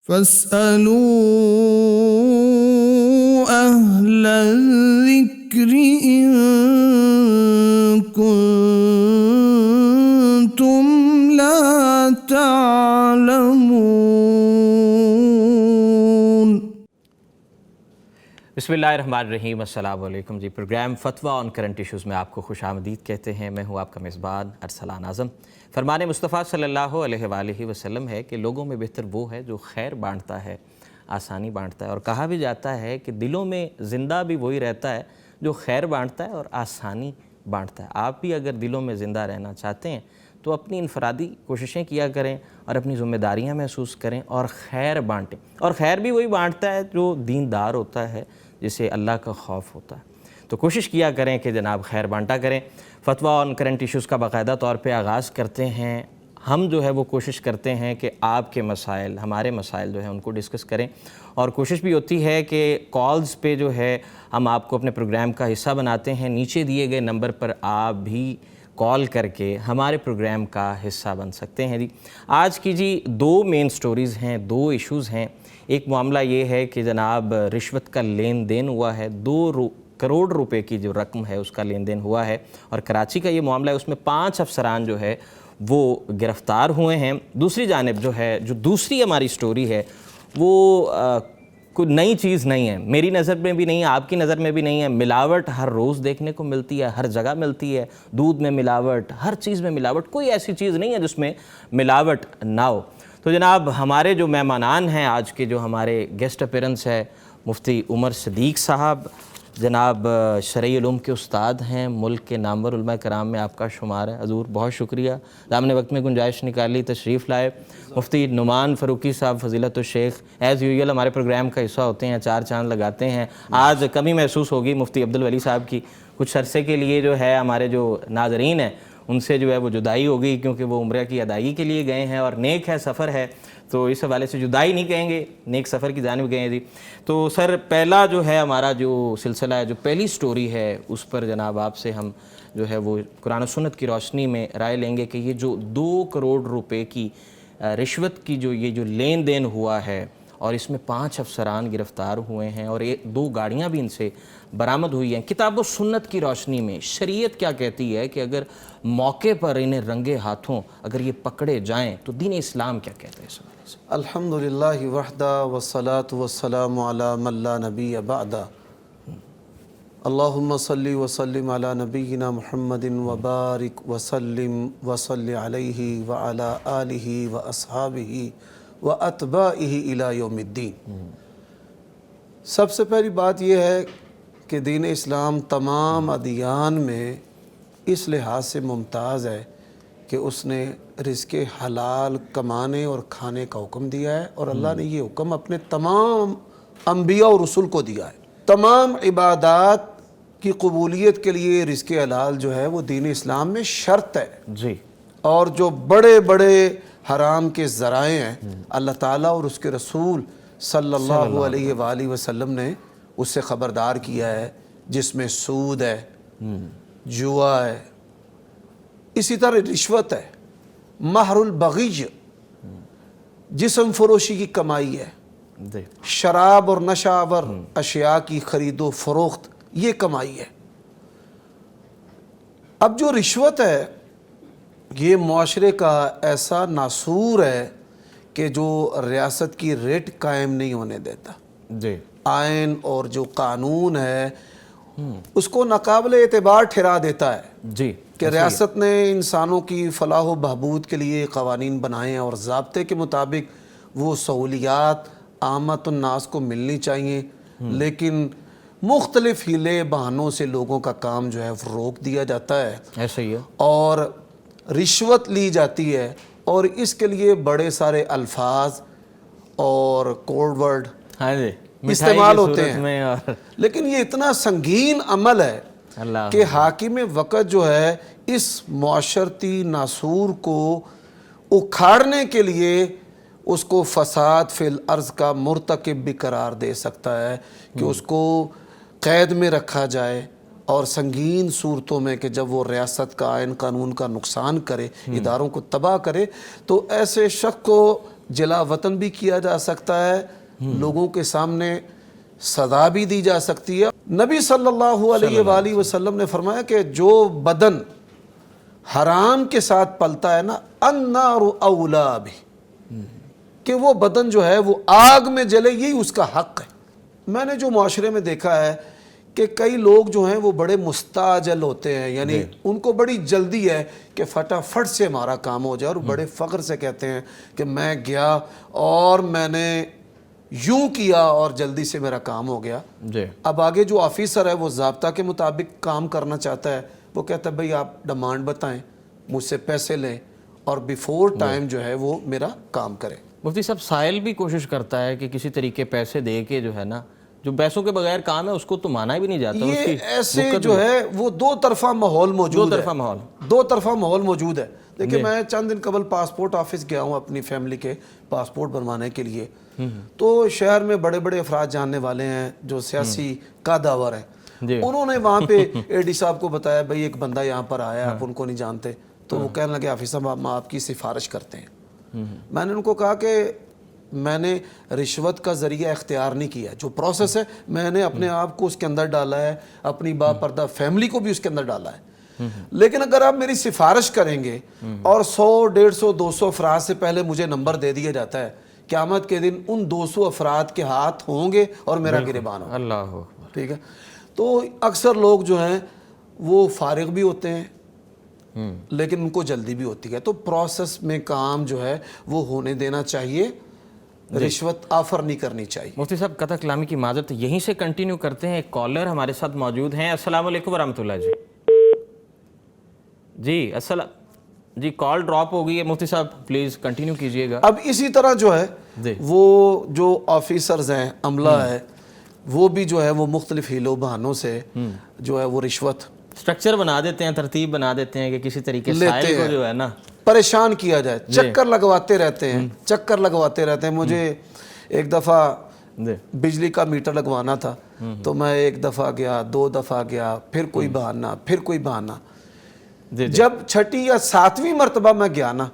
فاسألوا أهل الذكر إن كنتم لا تعلمون۔ بسم اللہ الرحمن الرحیم۔ السلام علیکم جی۔ پروگرام فتویٰ آن کرنٹ ایشوز میں آپ کو خوش آمدید کہتے ہیں۔ میں ہوں آپ کا میزبان ارسلان اعظم۔ فرمان مصطفیٰ صلی اللہ علیہ وآلہ وسلم ہے کہ لوگوں میں بہتر وہ ہے جو خیر بانٹتا ہے، آسانی بانٹتا ہے، اور کہا بھی جاتا ہے کہ دلوں میں زندہ بھی وہی رہتا ہے جو خیر بانٹتا ہے اور آسانی بانٹتا ہے۔ آپ بھی اگر دلوں میں زندہ رہنا چاہتے ہیں تو اپنی انفرادی کوششیں کیا کریں اور اپنی ذمہ داریاں محسوس کریں اور خیر بانٹیں، اور خیر بھی وہی بانٹتا ہے جو دیندار ہوتا ہے، جسے اللہ کا خوف ہوتا ہے۔ تو کوشش کیا کریں کہ جناب خیر بانٹا کریں۔ فتویٰ آن کرنٹ ایشوز کا باقاعدہ طور پہ آغاز کرتے ہیں۔ ہم جو ہے وہ کوشش کرتے ہیں کہ آپ کے مسائل، ہمارے مسائل جو ہیں ان کو ڈسکس کریں، اور کوشش بھی ہوتی ہے کہ کالز پہ جو ہے ہم آپ کو اپنے پروگرام کا حصہ بناتے ہیں۔ نیچے دیے گئے نمبر پر آپ بھی کال کر کے ہمارے پروگرام کا حصہ بن سکتے ہیں۔ جی آج کی جی دو مین سٹوریز ہیں، دو ایشوز ہیں۔ ایک معاملہ یہ ہے کہ جناب رشوت کا لین دین ہوا ہے، 2 کروڑ روپے کی جو رقم ہے اس کا لین دین ہوا ہے، اور کراچی کا یہ معاملہ ہے، اس میں 5 افسران جو ہے وہ گرفتار ہوئے ہیں۔ دوسری جانب جو ہے، جو دوسری ہماری سٹوری ہے، وہ کوئی نئی چیز نہیں ہے، میری نظر میں بھی نہیں ہے، آپ کی نظر میں بھی نہیں ہے۔ ملاوٹ ہر روز دیکھنے کو ملتی ہے، ہر جگہ ملتی ہے، دودھ میں ملاوٹ، ہر چیز میں ملاوٹ، کوئی ایسی چیز نہیں ہے جس میں ملاوٹ نہ ہو۔ تو جناب ہمارے جو مہمانان ہیں آج کے، جو ہمارے گیسٹ اپیرنس ہے، مفتی عمر صدیق صاحب، جناب شرعی علوم کے استاد ہیں، ملک کے نامور علماء کرام میں آپ کا شمار ہے۔ حضور بہت شکریہ، دامن وقت میں گنجائش نکالی، تشریف لائے۔ مفتی نعمان فاروقی صاحب فضیلت الشیخ ایز یوزول ہمارے پروگرام کا حصہ ہوتے ہیں، 4 چاند لگاتے ہیں۔ آج کمی محسوس ہوگی مفتی عبدالولی صاحب کی، کچھ عرصے کے لیے جو ہے ہمارے جو ناظرین ہیں ان سے جو ہے وہ جدائی ہو گئی، کیونکہ وہ عمرہ کی ادائیگی کے لیے گئے ہیں، اور نیک ہے سفر ہے، تو اس حوالے سے جدائی نہیں کہیں گے، نیک سفر کی جانب گئے ہیں جی۔ تو سر پہلا جو ہے ہمارا جو سلسلہ ہے، جو پہلی سٹوری ہے، اس پر جناب آپ سے ہم جو ہے وہ قرآن و سنت کی روشنی میں رائے لیں گے کہ یہ جو 2 کروڑ روپے کی رشوت کی یہ جو لین دین ہوا ہے، اور اس میں 5 افسران گرفتار ہوئے ہیں، اور 2 گاڑیاں بھی ان سے برآمد ہوئی ہیں، کتاب و سنت کی روشنی میں شریعت کیا کہتی ہے کہ اگر موقع پر انہیں رنگے ہاتھوں اگر یہ پکڑے جائیں تو دین اسلام کیا کہتا ہے اس حوالے سے؟ الحمدللہ وحدہ والصلاة والسلام علی من لا نبی بعدہ۔ اللہم صلی وسلم علی نبینا محمد وبارک وسلم وصلی علیہ وعلی آلہ واصحابہ واتباعہ الی یوم الدین۔ سب سے پہلی بات یہ ہے کہ دین اسلام تمام ادیان میں اس لحاظ سے ممتاز ہے کہ اس نے رزق حلال کمانے اور کھانے کا حکم دیا ہے، اور اللہ نے یہ حکم اپنے تمام انبیاء اور رسول کو دیا ہے۔ تمام عبادات کی قبولیت کے لیے رزق حلال جو ہے وہ دین اسلام میں شرط ہے جی۔ اور جو بڑے بڑے حرام کے ذرائع ہیں، اللہ تعالیٰ اور اس کے رسول صلی اللہ علیہ وآلہ وسلم نے اس سے خبردار کیا ہے، جس میں سود ہے، جوا ہے، اسی طرح رشوت ہے، مہر البغی، جسم فروشی کی کمائی ہے، شراب اور نشہ آور اشیاء کی خرید و فروخت، یہ کمائی ہے۔ اب جو رشوت ہے یہ معاشرے کا ایسا ناسور ہے کہ جو ریاست کی ریٹ قائم نہیں ہونے دیتا۔ جی۔ آئین اور جو قانون ہے اس کو ناقابل اعتبار ٹھہرا دیتا ہے جی کہ ریاست نے انسانوں کی فلاح و بہبود کے لیے قوانین بنائے ہیں، اور ضابطے کے مطابق وہ سہولیات عامت الناس کو ملنی چاہیے، لیکن مختلف ہیلے بہانوں سے لوگوں کا کام جو ہے روک دیا جاتا ہے، ایسا ہی ہے، اور رشوت لی جاتی ہے، اور اس کے لیے بڑے سارے الفاظ اور کوڈ ورڈ ہاں جی استعمال ہوتے ہیں، لیکن یہ اتنا سنگین عمل ہے کہ حاکم وقت جو ہے اس معاشرتی ناسور کو اکھاڑنے کے لیے اس کو فساد فی الارض کا مرتکب بھی قرار دے سکتا ہے، کہ اس کو قید میں رکھا جائے، اور سنگین صورتوں میں کہ جب وہ ریاست کا آئین قانون کا نقصان کرے، اداروں کو تباہ کرے، تو ایسے شخص کو جلا وطن بھی کیا جا سکتا ہے، لوگوں کے سامنے سزا بھی دی جا سکتی ہے۔ نبی صلی اللہ علیہ وآلہ وسلم نے فرمایا کہ جو بدن حرام کے ساتھ پلتا ہے نا، النار اولا بھی، کہ وہ بدن جو ہے وہ آگ میں جلے، یہی اس کا حق ہے۔ میں نے جو معاشرے میں دیکھا ہے کہ کئی لوگ جو ہیں وہ بڑے مستعجل ہوتے ہیں، یعنی ان کو بڑی جلدی ہے کہ فٹافٹ سے ہمارا کام ہو جائے، اور بڑے فخر سے کہتے ہیں کہ میں گیا اور میں نے یوں کیا اور جلدی سے میرا کام ہو گیا۔ جی اب آگے جو آفیسر ہے وہ ضابطہ کے مطابق کام کرنا چاہتا ہے، وہ کہتا ہے بھئی آپ ڈیمانڈ بتائیں، مجھ سے پیسے لیں اور بیفور ٹائم جو ہے وہ میرا کام کریں۔ مفتی صاحب سائل بھی کوشش کرتا ہے کہ کسی طریقے پیسے دے کے جو ہے نا، جو پیسوں کے بغیر کام ہے اس کو تو مانا بھی نہیں جاتا، اس کی یہ ایسے جو ہے وہ دو طرفہ ماحول موجود ہے، دو طرفہ ماحول موجود ہے۔ دیکھیں میں چند دن قبل پاسپورٹ آفس گیا ہوں اپنی فیملی کے پاسپورٹ بنوانے کے لیے، تو شہر میں بڑے بڑے افراد جاننے والے ہیں جو سیاسی قادآور ہیں، انہوں نے وہاں پہ اے ڈی صاحب کو بتایا بھئی ایک بندہ یہاں پر آیا ہے، آپ ان کو نہیں جانتے، تو وہ کہنے لگے حافظ صاحب ہم آپ کی سفارش کرتے ہیں۔ میں نے ان کو کہا کہ میں نے رشوت کا ذریعہ اختیار نہیں کیا، جو پروسیس ہے میں نے اپنے آپ کو اس کے اندر ڈالا ہے، اپنی باپردہ فیملی کو بھی اس کے اندر ڈالا ہے، لیکن اگر آپ میری سفارش کریں گے اور 100 150 200 افراد سے پہلے مجھے نمبر دے دیا جاتا ہے، قیامت کے دن ان 200 افراد کے ہاتھ ہوں گے اور میرا گریبان ہوگا۔ اللہ، ٹھیک ہے، تو اکثر لوگ جو ہیں وہ فارغ بھی ہوتے ہیں لیکن ان کو جلدی بھی ہوتی ہے، تو پروسیس میں کام جو ہے وہ ہونے دینا چاہیے، رشوت آفر نہیں کرنی چاہیے۔ مفتی صاحب قطع کلامی کی معذرت، یہیں سے کنٹینیو کرتے ہیں، ایک کالر ہمارے ساتھ موجود ہیں۔ السلام علیکم ورحمۃ اللہ جی السلام جی، کال ڈراپ ہو گئی ہے، مفتی صاحب پلیز کنٹینیو کیجئے گا۔ اب اسی طرح جو ہے وہ جو آفیسرز ہیں، عملہ ہے، وہ بھی جو ہے وہ مختلف ہیلو بہانوں سے جو ہے وہ رشوت سٹرکچر بنا دیتے ہیں، ترتیب بنا دیتے ہیں کہ کسی طریقے سائل کو جو ہے نا پریشان کیا جائے، چکر لگواتے رہتے ہیں، چکر لگواتے رہتے ہیں۔ مجھے ایک دفعہ بجلی کا میٹر لگوانا تھا، تو میں ایک دفعہ گیا، 2 دفعہ گیا، پھر کوئی بہانہ، پھر کوئی بہانہ، جب 6 یا 7ویں مرتبہ میں گیا نا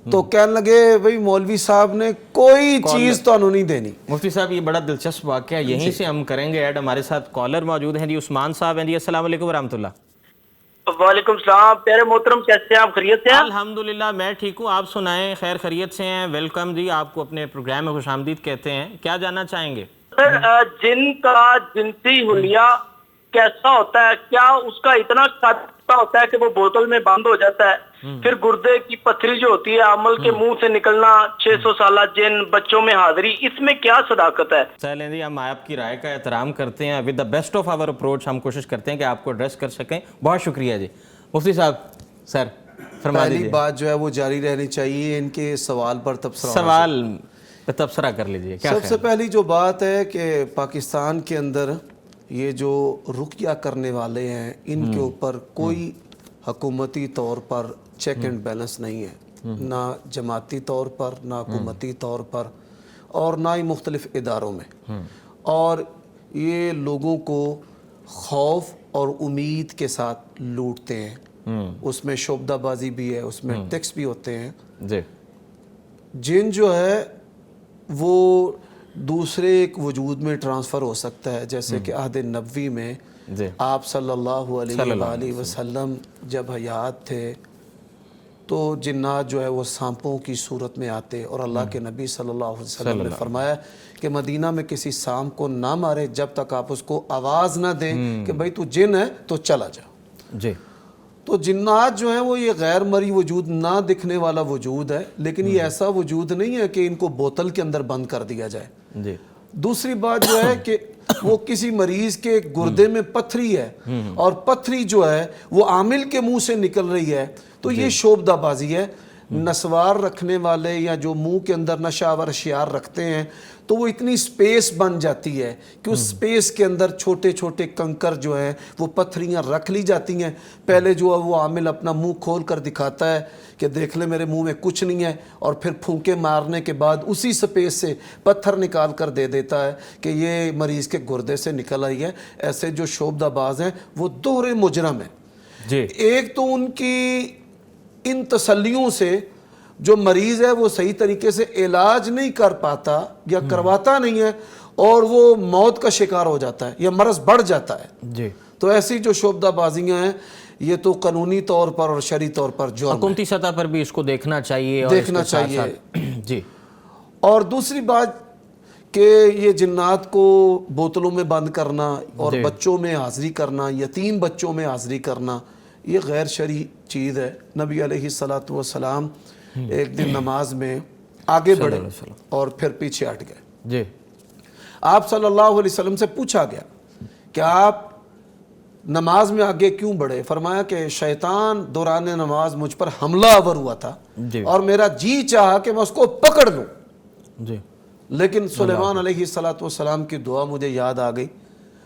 تو کہنے لگے بھئی مولوی صاحب نے کوئی چیز تو انہوں نہیں دینی۔ مفتی صاحب یہ بڑا دلچسپ واقعہ، یہیں سے ہم کریں گے ایڈ۔ ہمارے ساتھ کالر موجود ہیں جی، عثمان صاحب ہیں جی، السلام علیکم ورحمۃ اللہ۔ وعلیکم السلام، پیارے محترم، کیسے ہیں آپ؟ خیریت سے ہیں؟ الحمدللہ میں ٹھیک ہوں، آپ سنائیں، خیر خیریت سے ہیں؟ ویلکم جی، آپ کو اپنے پروگرام میں خوش آمدید کہتے ہیں، کیا جاننا چاہیں گے؟ سر جن کا جنسی حلیہ کیسا ہوتا ہے؟ کیا اس کا اتنا خطرہ ہوتا ہے کہ وہ بوتل میں بند ہو جاتا ہے؟ پھر گردے کی پتھری جو ہوتی ہے، عمل کے منہ سے نکلنا، 600 سالہ جن، بچوں میں حاضری، اس میں کیا صداقت ہے؟ چلیں جی، ہم آپ کی رائے کا احترام کرتے ہیں، with the best of our approach ہم کوشش کرتے ہیں کہ آپ کو ایڈریس کر سکیں۔ بہت شکریہ جی۔ مفتی صاحب سر فرما دیجیے۔ پہلی بات جو ہے وہ جاری رہنی چاہیے، ان کے سوال پر تبصرہ سوال پہ تبصرہ کر لیجیے۔ سب سے پہلی جو بات ہے کہ پاکستان کے اندر یہ جو رقیہ کرنے والے ہیں، ان کے اوپر کوئی حکومتی طور پر چیک اینڈ بیلنس نہیں ہے، نہ جماعتی طور پر، نہ حکومتی طور پر، اور نہ ہی مختلف اداروں میں، اور یہ لوگوں کو خوف اور امید کے ساتھ لوٹتے ہیں۔ اس میں شعبدہ بازی بھی ہے، اس میں ٹیکس بھی ہوتے ہیں۔ جی جن جو ہے وہ دوسرے ایک وجود میں ٹرانسفر ہو سکتا ہے، جیسے کہ عہد نبوی میں آپ صلی اللہ علیہ وآلہ وسلم جب حیات تھے تو جنات جو ہے وہ سانپوں کی صورت میں آتے، اور اللہ کے نبی صلی اللہ علیہ وسلم نے فرمایا کہ مدینہ میں کسی سانپ کو نہ مارے جب تک آپ اس کو آواز نہ دیں کہ بھئی تو جن ہے تو چلا جا۔ جی تو جنات جو ہیں وہ یہ غیر مری وجود، نہ دکھنے والا وجود ہے، لیکن یہ ایسا وجود نہیں ہے کہ ان کو بوتل کے اندر بند کر دیا جائے۔ جی دوسری بات جو ہے کہ وہ کسی مریض کے گردے میں پتھری ہے اور پتھری جو ہے وہ عامل کے منہ سے نکل رہی ہے، تو یہ شعبدہ بازی ہے۔ نسوار رکھنے والے یا جو منہ کے اندر نشہ آور اشیاء رکھتے ہیں تو وہ اتنی سپیس بن جاتی ہے کہ اس سپیس کے اندر چھوٹے چھوٹے کنکر جو ہیں وہ پتھریاں رکھ لی جاتی ہیں۔ پہلے جو ہے وہ عامل اپنا منہ کھول کر دکھاتا ہے کہ دیکھ لے میرے منہ میں کچھ نہیں ہے، اور پھر پھونکے مارنے کے بعد اسی سپیس سے پتھر نکال کر دے دیتا ہے کہ یہ مریض کے گردے سے نکل آئی ہے۔ ایسے جو شعبدہ باز ہیں وہ دوہرے مجرم ہیں۔ جی ایک تو ان کی ان تسلیوں سے جو مریض ہے وہ صحیح طریقے سے علاج نہیں کر پاتا یا کرواتا نہیں ہے اور وہ موت کا شکار ہو جاتا ہے یا مرض بڑھ جاتا ہے. جی تو ایسی جو شعبدہ بازیاں ہیں یہ تو قانونی طور پر اور شرعی طور پر جرم ہے. حکومتی سطح پر بھی اس کو دیکھنا چاہیے اور دیکھنا اس کے ساتھ چاہیے. ساتھ جی. اور دوسری بات کہ یہ جنات کو بوتلوں میں بند کرنا اور بچوں میں حاضری کرنا، یتیم بچوں میں حاضری کرنا، یہ غیر شرعی چیز ہے. نبی علیہ الصلاۃ والسلام ایک دن نماز میں آگے بڑھے اور پھر پیچھے ہٹ گئے. جی. آپ صلی اللہ علیہ وسلم سے پوچھا گیا کہ آپ نماز میں آگے کیوں بڑھے؟ فرمایا کہ شیطان دوران نماز مجھ پر حملہ آور ہوا تھا اور میرا جی چاہا کہ میں اس کو پکڑ لوں. جی. لیکن سلیمان علیہ الصلاۃ والسلام کی دعا مجھے یاد آ گئی،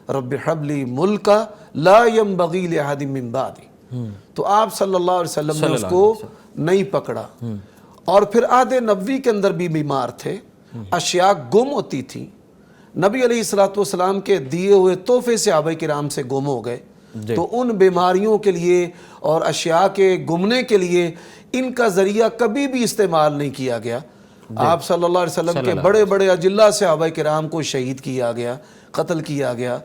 رب حب لی ملکا لا ینبغی لأحد من بعدی. تو آپ صلی اللہ علیہ وسلم نے اس کو نہیں پکڑا. اور پھر عہد نبوی کے اندر بھی بیمار تھے، اشیاء گم ہوتی تھی. نبی علیہ الصلاۃ والسلام کے دیے ہوئے تحفے صحابہ کرام سے گم ہو گئے. تو ان بیماریوں کے لیے اور اشیاء کے گمنے کے لیے ان کا ذریعہ کبھی بھی استعمال نہیں کیا گیا. آپ صلی اللہ علیہ وسلم کے بڑے بڑے اجلہ صحابہ کرام کو شہید کیا گیا، قتل کیا گیا.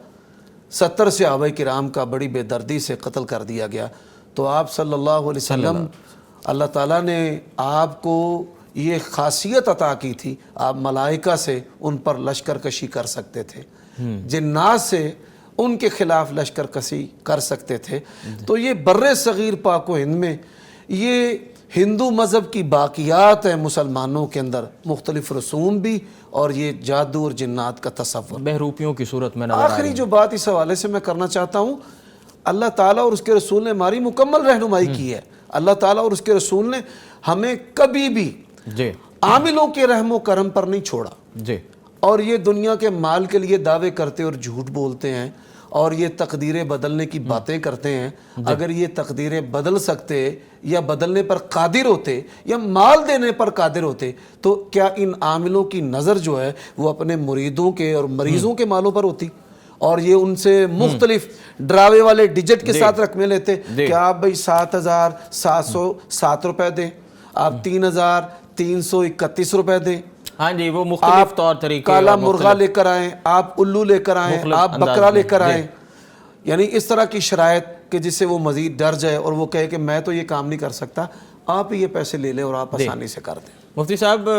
70 صحابہ کرام کا بڑی بے دردی سے قتل کر دیا گیا. تو آپ صلی اللہ علیہ وسلم، اللہ تعالیٰ نے آپ کو یہ خاصیت عطا کی تھی، آپ ملائکہ سے ان پر لشکر کشی کر سکتے تھے، جنات سے ان کے خلاف لشکر کشی کر سکتے تھے. تو یہ بر صغیر پاک و ہند میں یہ ہندو مذہب کی باقیات ہیں مسلمانوں کے اندر، مختلف رسوم بھی اور یہ جادو اور جنات کا تصور، بہروپیوں کی صورت میں نظر آ رہی ہے. آخری جو بات اس حوالے سے میں کرنا چاہتا ہوں، اللہ تعالیٰ اور اس کے رسول نے ہماری مکمل رہنمائی کی ہے. اللہ تعالیٰ اور اس کے رسول نے ہمیں کبھی بھی جی عاملوں کے رحم و کرم پر نہیں چھوڑا. جی. اور یہ دنیا کے مال کے لیے دعوے کرتے اور جھوٹ بولتے ہیں اور یہ تقدیریں بدلنے کی باتیں کرتے ہیں. اگر یہ تقدیریں بدل سکتے یا بدلنے پر قادر ہوتے یا مال دینے پر قادر ہوتے تو کیا ان عاملوں کی نظر جو ہے وہ اپنے مریدوں کے اور مریضوں کے مالوں پر ہوتی؟ اور یہ ان سے مختلف ڈراوے والے ڈیجٹ کے ساتھ رقمیں لیتے کہ آپ بھائی 7,707 روپے دیں، آپ 3,331 روپے دیں. ہاں جی، وہ مختلف طور طریقے، کالا مرغا لے کر آئیں، آپ الو لے کر آئیں، آپ بکرا لے کر آئیں. یعنی اس طرح کی شرائط کہ جس سے وہ مزید ڈر جائے اور وہ کہے کہ میں تو یہ کام نہیں کر سکتا، آپ یہ پیسے لے لیں اور آپ آسانی سے کر دیں. مفتی صاحب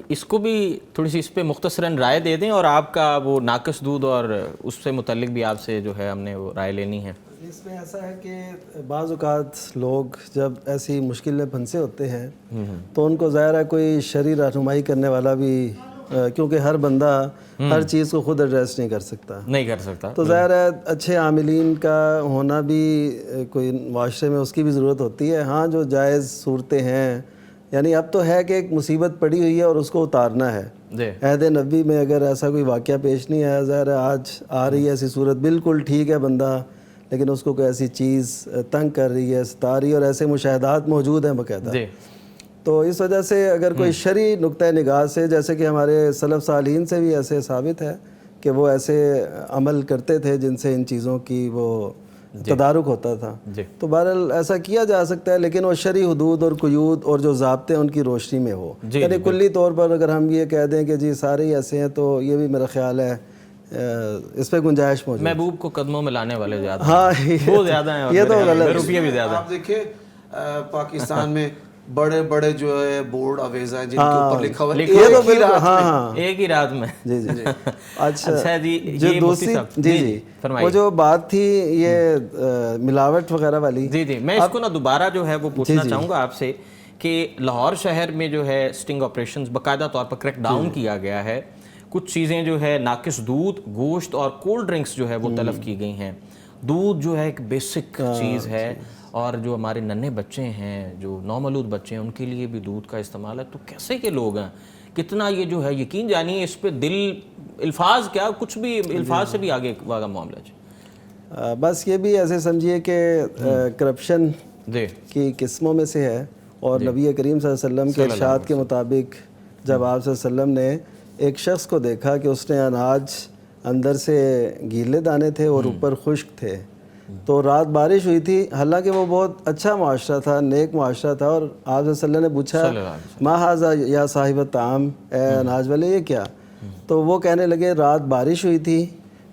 اس کو بھی تھوڑی سی اس پہ مختصراً رائے دے دیں، اور آپ کا وہ ناقص دودھ اور اس سے متعلق بھی آپ سے جو ہے ہم نے وہ رائے لینی ہے. اس میں ایسا ہے کہ بعض اوقات لوگ جب ایسی مشکل میں پھنسے ہوتے ہیں تو ان کو ظاہر ہے کوئی شرعی رہنمائی کرنے والا بھی، کیونکہ ہر بندہ ہر چیز کو خود ایڈریس نہیں کر سکتا، تو ظاہر ہے اچھے عاملین کا ہونا بھی کوئی معاشرے میں اس کی بھی ضرورت ہوتی ہے. ہاں جو جائز صورتیں ہیں، یعنی اب تو ہے کہ ایک مصیبت پڑی ہوئی ہے اور اس کو اتارنا ہے. عہد نبوی میں اگر ایسا کوئی واقعہ پیش نہیں آیا، ظاہر ہے آج آ رہی ہے ایسی صورت، بالکل ٹھیک ہے بندہ لیکن اس کو کوئی ایسی چیز تنگ کر رہی ہے، ستا رہی ہے، اور ایسے مشاہدات موجود ہیں باقاعدہ. تو اس وجہ سے اگر کوئی شرعی نقطہ نگاہ سے، جیسے کہ ہمارے سلف صالحین سے بھی ایسے ثابت ہے کہ وہ ایسے عمل کرتے تھے جن سے ان چیزوں کی وہ تدارک ہوتا تھا، تو بہرحال ایسا کیا جا سکتا ہے، لیکن وہ شرعی حدود اور قیود اور جو ضابطے ان کی روشنی میں ہو. یعنی کلی طور پر اگر ہم یہ کہہ دیں کہ جی سارے ہی ایسے ہیں تو یہ بھی میرا خیال ہے اس پہ گنجائش موجود. محبوب کو قدموں میں لانے والے زیادہ، ہاں وہ زیادہ ہیں، یہ تو غلط روپیے بھی زیادہ. آپ دیکھیں پاکستان میں بڑے بڑے جو ہے بورڈ اویزہ ہیں جن کے اوپر لکھا ہوا ہے ایک ہی رات میں. جی جی. اچھا جی، جو دوسری جی وہ جو بات تھی یہ ملاوٹ وغیرہ والی، جی میں اس کو نا دوبارہ جو ہے وہ پوچھنا چاہوں گا آپ سے کہ لاہور شہر میں جو ہے سٹنگ آپریشنز باقاعدہ طور پر کریک ڈاؤن کیا گیا ہے. کچھ چیزیں جو ہے ناقص دودھ، گوشت اور کولڈ ڈرنکس جو ہے وہ تلف کی گئی ہیں. دودھ جو ہے ایک بیسک چیز ہے، اور جو ہمارے ننھے بچے ہیں، جو نومولود بچے ہیں، ان کے لیے بھی دودھ کا استعمال ہے. تو کیسے کے لوگ ہیں، کتنا یہ جو ہے یقین جانیے اس پہ دل، الفاظ کیا، کچھ بھی الفاظ سے بھی آگے والا معاملہ ہے. بس یہ بھی ایسے سمجھیے کہ کرپشن کی قسموں میں سے ہے. اور نبی کریم صلی اللہ علیہ وسلم کے ارشاد کے مطابق جب آپ صلی اللہ علیہ وسلم نے ایک شخص کو دیکھا کہ اس نے اناج اندر سے گیلے دانے تھے اور اوپر خشک تھے، تو رات بارش ہوئی تھی، حالانکہ وہ بہت اچھا معاشرہ تھا، نیک معاشرہ تھا، اور آپ صلی اللہ علیہ وسلم نے پوچھا ما ھذا یا صاحب الطعام، اے اناج والے یہ کیا؟ تو وہ کہنے لگے رات بارش ہوئی تھی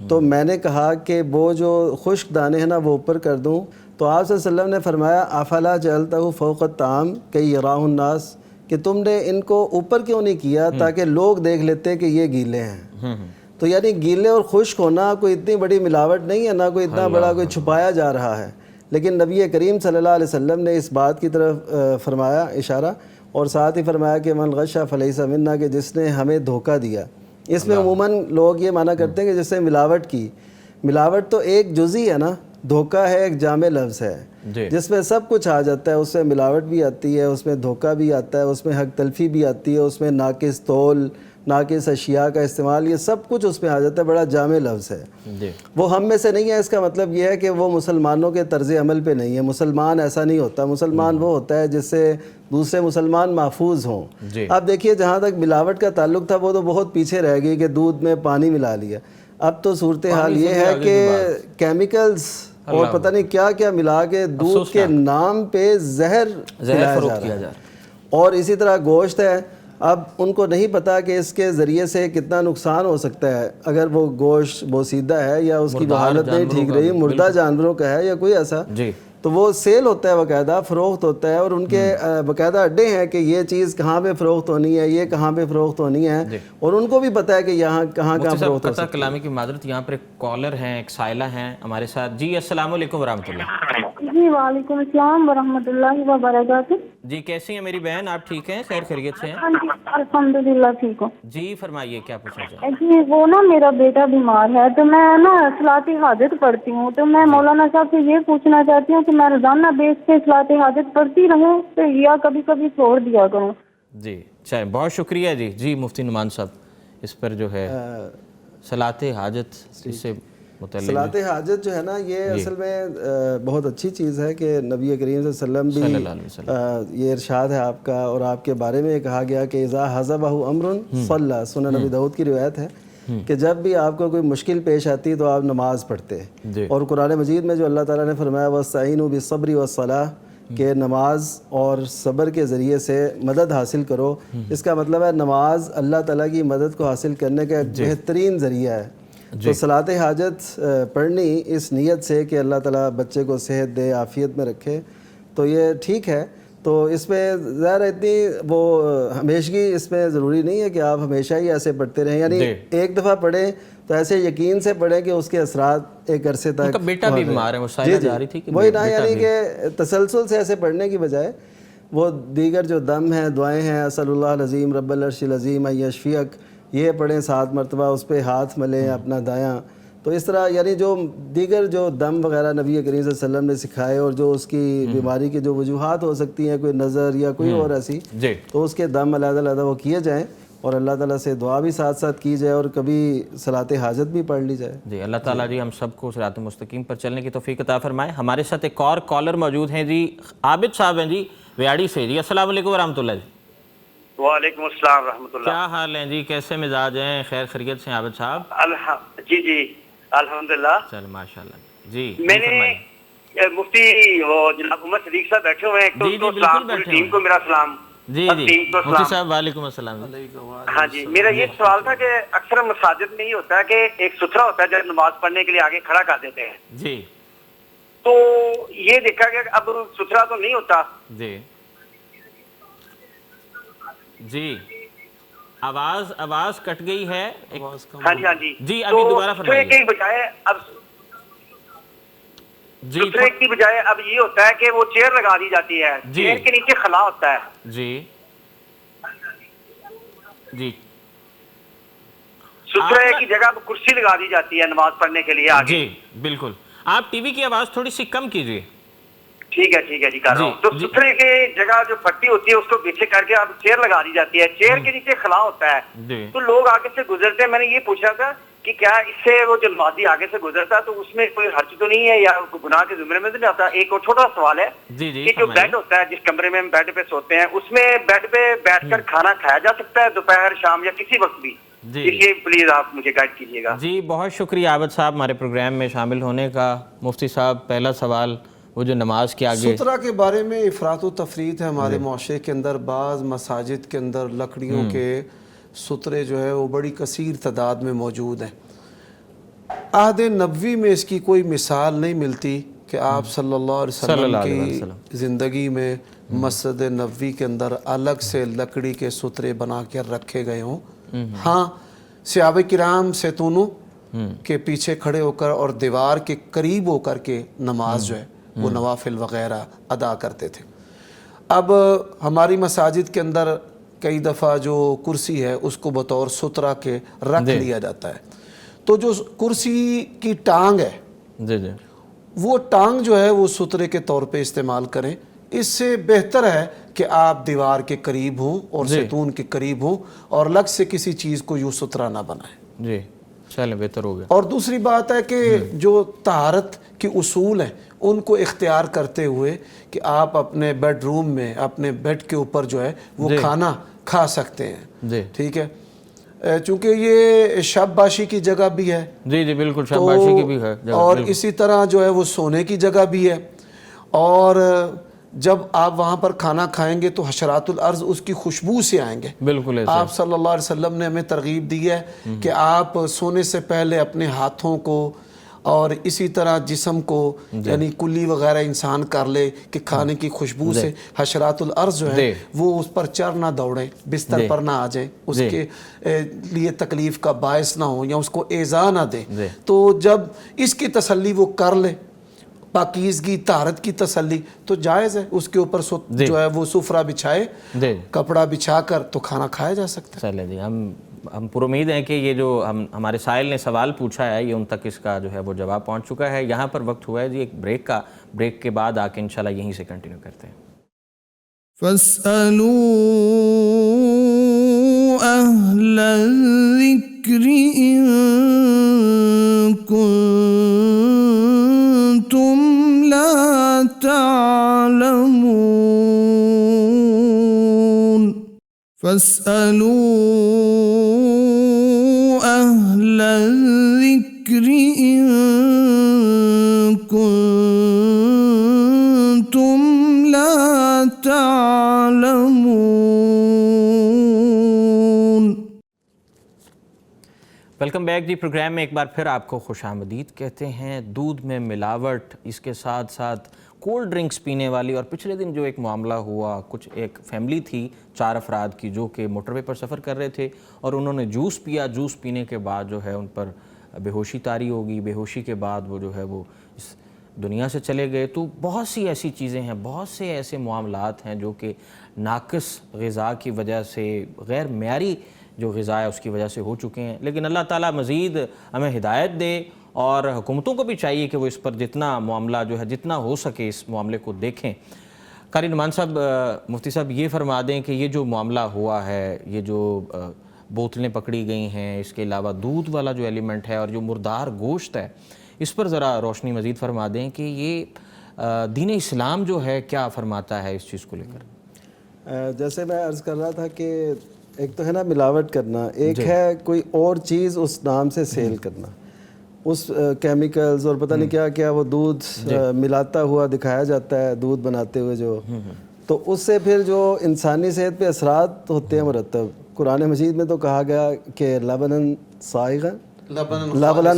تو میں نے کہا کہ وہ جو خشک دانے ہیں نا وہ اوپر کر دوں، تو آپ صلی اللہ علیہ وسلم نے فرمایا افلا جعلتہ فوق الطعام کی یراہ الناس، کہ تم نے ان کو اوپر کیوں نہیں کیا تاکہ لوگ دیکھ لیتے کہ یہ گیلے ہیں۔ تو یعنی گیلے اور خشک ہونا کوئی اتنی بڑی ملاوٹ نہیں ہے، نہ کوئی اتنا بڑا کوئی چھپایا جا رہا ہے، لیکن نبی کریم صلی اللہ علیہ وسلم نے اس بات کی طرف فرمایا اشارہ، اور ساتھ ہی فرمایا کہ من غش فلیس منا، کہ جس نے ہمیں دھوکہ دیا۔ اس میں عموماً لوگ یہ مانا کرتے ہیں کہ جس سے ملاوٹ کی، ملاوٹ تو ایک جزئی ہے نا، دھوکہ ہے ایک جامع لفظ ہے جس میں سب کچھ آ جاتا ہے، اس میں ملاوٹ بھی آتی ہے، اس میں دھوکہ بھی آتا ہے، اس میں حق تلفی بھی آتی ہے، اس میں ناقص تول، ناقص اشیاء کا استعمال، یہ سب کچھ اس میں آ جاتا ہے، بڑا جامع لفظ ہے۔ وہ ہم میں سے نہیں ہے، اس کا مطلب یہ ہے کہ وہ مسلمانوں کے طرز عمل پہ نہیں ہے۔ مسلمان ایسا نہیں ہوتا، مسلمان وہ ہوتا ہے جس سے دوسرے مسلمان محفوظ ہوں۔ اب دیکھیے جہاں تک ملاوٹ کا تعلق تھا وہ تو بہت پیچھے رہ گئی کہ دودھ میں پانی ملا لیا، اب تو صورتحال یہ ہے کہ کیمیکلز اور پتہ نہیں کیا کیا ملا کے دودھ کے نام پہ زہر پلایا جا رہا ہے۔ اور اسی طرح گوشت ہے، اب ان کو نہیں پتا کہ اس کے ذریعے سے کتنا نقصان ہو سکتا ہے، اگر وہ گوشت بوسیدہ ہے یا اس کی حالت نہیں ٹھیک رہی، مردہ جانوروں کا ہے یا کوئی ایسا، تو وہ سیل ہوتا ہے، باقاعدہ فروخت ہوتا ہے، اور ان کے باقاعدہ اڈے ہیں کہ یہ چیز کہاں پہ فروخت ہونی ہے، یہ کہاں پہ فروخت ہونی ہے، اور ان کو بھی پتہ ہے کہ یہاں کہاں فروخت ہو سکتی ہے۔ کلامی کی معذرت، یہاں پر ایک کالر ہیں، ایک سائلہ ہیں ہمارے ساتھ۔ جی السلام علیکم ورحمۃ اللہ۔ جی وعلیکم السلام ورحمۃ اللہ وبرکاتہ۔ جی کیسی ہیں میری بہن، آپ ٹھیک ہیں، خیر خیریت سے ہیں؟ ہاں جی الحمدللہ ٹھیک ہوں۔ جی فرمائیے کیا پوچھنا چاہیں؟ جی وہ نا میرا بیٹا بیمار ہے تو میں نا صلاۃ حاجت پڑھتی ہوں، تو میں مولانا صاحب سے یہ پوچھنا چاہتی ہوں کہ میں روزانہ بیس پہ صلاۃ حاجت پڑھتی رہوں یا کبھی کبھی چھوڑ دیا کروں؟ جی اچھا، بہت شکریہ جی۔ جی مفتی نعمان صاحب اس پر جو ہے صلاۃ حاجت، اس سے متعلق صلاۃ حاجت جو ہے نا یہ اصل میں بہت اچھی چیز ہے کہ نبی کریم صلی اللہ علیہ وسلم بھی یہ ارشاد ہے آپ کا، اور آپ کے بارے میں کہا گیا کہ اذا حزبہ امر صلی، سنن نبی داؤد کی روایت ہے کہ جب بھی آپ کو کوئی مشکل پیش آتی تو آپ نماز پڑھتے، اور قرآن مجید میں جو اللہ تعالیٰ نے فرمایا وَاسْتَعِینُوا بِالصَّبْرِ وَالصَّلَاةِ کہ نماز اور صبر کے ذریعے سے مدد حاصل کرو، اس کا مطلب ہے نماز اللہ تعالیٰ کی مدد کو حاصل کرنے کا ایک بہترین ذریعہ ہے۔ تو صلاۃ حاجت پڑھنی اس نیت سے کہ اللہ تعالیٰ بچے کو صحت دے، عافیت میں رکھے، تو یہ ٹھیک ہے۔ تو اس میں ظاہر اتنی وہ ہمیشگی اس میں ضروری نہیں ہے کہ آپ ہمیشہ ہی ایسے پڑھتے رہیں، یعنی ایک دفعہ پڑھیں تو ایسے یقین سے پڑھیں کہ اس کے اثرات ایک عرصے تک۔ ان کا بیٹا بھی بیمار ہے، وہ سائلہ جا رہی تھی کہ وہی نا، یعنی کہ تسلسل سے ایسے پڑھنے کی بجائے وہ دیگر جو دم ہیں، دعائیں ہیں، اسأل اللہ العظیم رب العرش العظیم ان یشفیک، یہ پڑھیں 7 مرتبہ، اس پہ ہاتھ ملیں اپنا دایاں، تو اس طرح یعنی جو دیگر جو دم وغیرہ نبی کریم صلی اللہ علیہ وسلم نے سکھائے، اور جو اس کی بیماری کی جو وجوہات ہو سکتی ہیں، کوئی نظر یا کوئی اور ایسی، تو اس کے دم علیحدہ علیحدہ وہ کیے جائیں، اور اللہ تعالیٰ سے دعا بھی ساتھ ساتھ کی جائے، اور کبھی صلاۃ حاجت بھی پڑھ لی جائے۔ جی اللہ تعالیٰ جی ہم سب کو صراط مستقیم پر چلنے کی توفیق عطا فرمائے۔ ہمارے ساتھ ایک اور کالر موجود ہیں جی، عابد صاحب ہیں جی ویاڑی سے۔ جی السلام علیکم ورحمۃ اللہ جی۔ وعلیکم السلام رحمۃ اللہ۔ کیا حال ہیں جی، کیسے مزاج ہیں، خیر خیریت سے ہیں عابد صاحب؟ جی جی الحمدللہ، چل ماشاء اللہ جی۔ میں نے مفتی وہ جناب محمد صدیق صاحب بیٹھے ہوئے ہیں، تو ان کو سلام، پوری ٹیم کو میرا سلام۔ جی جی مفتی صاحب وعلیکم السلام۔ ہاں جی، میرا یہ سوال تھا کہ اکثر مساجد میں یہ ہوتا ہے کہ ایک ستھرا ہوتا ہے جب نماز پڑھنے کے لیے آگے کھڑا کر دیتے ہیں، جی تو یہ دیکھا گیا کہ اب ستھرا تو نہیں ہوتا۔ جی جی آواز کٹ گئی ہے۔ ہاں جی ہاں جی جی ابھی دوبارہ فرمائیے۔ ستھرے کی بجائے اب ستھرے کی بجائے اب یہ ہوتا ہے کہ وہ چیئر لگا دی جاتی ہے، چیئر کے نیچے خلا ہوتا ہے۔ جی جی ستھرے کی جگہ کرسی لگا دی جاتی ہے نماز پڑھنے کے لیے آگے۔ جی بالکل، آپ ٹی وی کی آواز تھوڑی سی کم کیجیے۔ ٹھیک ہے جی کر رہا ہوں۔ تو ستھرے کی جگہ جو پٹی ہوتی ہے اس کو پیچھے کر کے اب چیئر لگا دی جاتی ہے، چیئر کے نیچے خلا ہوتا ہے، تو لوگ آگے سے گزرتے ہیں۔ میں نے یہ پوچھا تھا کہ کیا اس سے وہ جو نمازی آگے سے گزرتا ہے تو اس میں کوئی حرج تو نہیں ہے یا گناہ کے زمرے میں تو نہیں آتا؟ ایک اور چھوٹا سوال ہے کہ جو بیڈ ہوتا ہے، جس کمرے میں ہم بیڈ پہ سوتے ہیں، اس میں بیڈ پہ بیٹھ کر کھانا کھایا جا سکتا ہے دوپہر شام یا کسی وقت بھی؟ جی اس لیے پلیز آپ مجھے گائیڈ کیجیے گا. جی بہت شکریہ عابد صاحب ہمارے پروگرام میں شامل ہونے کا. مفتی صاحب پہلا سوال وہ جو نماز کے آگے سترہ کے بارے میں افراط و تفریط ہے ہمارے معاشرے کے اندر. بعض مساجد کے اندر لکڑیوں کے سترے جو ہے وہ بڑی کثیر تعداد میں موجود ہیں. عہد نبوی میں اس کی کوئی مثال نہیں ملتی کہ آپ صلی اللہ علیہ وسلم کی زندگی میں مسجد نبوی کے اندر الگ سے لکڑی کے سترے بنا کر رکھے گئے ہوں. ہاں صحابہ کرام ستونوں کے پیچھے کھڑے ہو کر اور دیوار کے قریب ہو کر کے نماز جو ہے وہ نوافل وغیرہ ادا کرتے تھے. اب ہماری مساجد کے اندر کئی دفعہ جو کرسی ہے اس کو بطور سترہ کے رکھ لیا جاتا ہے. تو جو کرسی کی ٹانگ ہے جی جی وہ ٹانگ جو ہے وہ سترے کے طور پہ استعمال کریں. اس سے بہتر ہے کہ آپ دیوار کے قریب ہوں اور ستون کے قریب ہوں اور الگ سے کسی چیز کو یوں سترہ نہ بنائیں. جی چلیں بہتر ہو گیا. اور دوسری بات ہے کہ جو طہارت کے اصول ہیں ان کو اختیار کرتے ہوئے کہ آپ اپنے بیڈ روم میں اپنے بیڈ کے اوپر جو ہے وہ کھانا کھا سکتے ہیں. جی ٹھیک ہے چونکہ یہ شب باشی کی جگہ بھی ہے. جی جی بالکل شب باشی کی بھی ہے جگہ. اور اسی طرح جو ہے وہ سونے کی جگہ بھی ہے. اور جب آپ وہاں پر کھانا کھائیں گے تو حشرات الارض اس کی خوشبو سے آئیں گے. بالکل ایسا. آپ صلی اللہ علیہ وسلم نے ہمیں ترغیب دی ہے کہ آپ سونے سے پہلے اپنے ہاتھوں کو اور اسی طرح جسم کو یعنی کلی وغیرہ انسان کر لے کہ کھانے کی خوشبو سے حشرات الارض جو ہے وہ اس پر چر نہ دوڑیں, بستر پر نہ آ جائیں, اس کے لیے تکلیف کا باعث نہ ہو یا اس کو ایذا نہ دیں. تو جب اس کی تسلی وہ کر لے, پاکیزگی طہارت کی تسلی, تو جائز ہے اس کے اوپر جو ہے وہ سفرہ بچھائے, کپڑا بچھا کر تو کھانا کھایا جا سکتا ہے. چلیں جی ہم پر امید ہیں کہ یہ جو ہمارے سائل نے سوال پوچھا ہے یہ ان تک اس کا جو ہے وہ جواب پہنچ چکا ہے. یہاں پر وقت ہوا ہے جی ایک بریک کا. بریک کے بعد آ کے انشاءاللہ یہیں سے کنٹینیو کرتے ہیں. فاسألوا أهل الذكر إن كنتم لا تعلمون فاسألوا أهل الذكر إن كنتم لا تعلمون. ویلکم بیک جی. پروگرام میں ایک بار پھر آپ کو خوش آمدید کہتے ہیں. دودھ میں ملاوٹ, اس کے ساتھ ساتھ کولڈ ڈرنکس پینے والی, اور پچھلے دن جو ایک معاملہ ہوا, کچھ ایک فیملی تھی 4 افراد کی جو کہ موٹر وے پر سفر کر رہے تھے اور انہوں نے جوس پیا. جوس پینے کے بعد جو ہے ان پر بے ہوشی طاری ہوگی. بے ہوشی کے بعد وہ جو ہے وہ اس دنیا سے چلے گئے. تو بہت سی ایسی چیزیں ہیں, بہت سے ایسے معاملات ہیں جو کہ ناقص غذا کی وجہ سے, غیر معیاری جو غذا ہے اس کی وجہ سے ہو چکے ہیں. لیکن اللہ تعالیٰ مزید ہمیں ہدایت دے اور حکومتوں کو بھی چاہیے کہ وہ اس پر جتنا معاملہ جو ہے جتنا ہو سکے اس معاملے کو دیکھیں. قاری نعمان صاحب, مفتی صاحب یہ فرما دیں کہ یہ جو معاملہ ہوا ہے, یہ جو بوتلیں پکڑی گئی ہیں, اس کے علاوہ دودھ والا جو ایلیمنٹ ہے اور جو مردار گوشت ہے, اس پر ذرا روشنی مزید فرما دیں کہ یہ دین اسلام جو ہے کیا فرماتا ہے اس چیز کو لے کر. جیسے میں عرض کر رہا تھا کہ ایک تو ہے نا ملاوٹ کرنا, ایک ہے کوئی اور چیز اس نام سے سیل کرنا, اس کیمیکلز اور پتہ نہیں کیا کیا وہ دودھ ملاتا ہوا دکھایا جاتا ہے دودھ بناتے ہوئے جو, تو اس سے پھر جو انسانی صحت پہ اثرات ہوتے ہیں مرتب. قرآن مجید میں تو کہا گیا کہ لبنن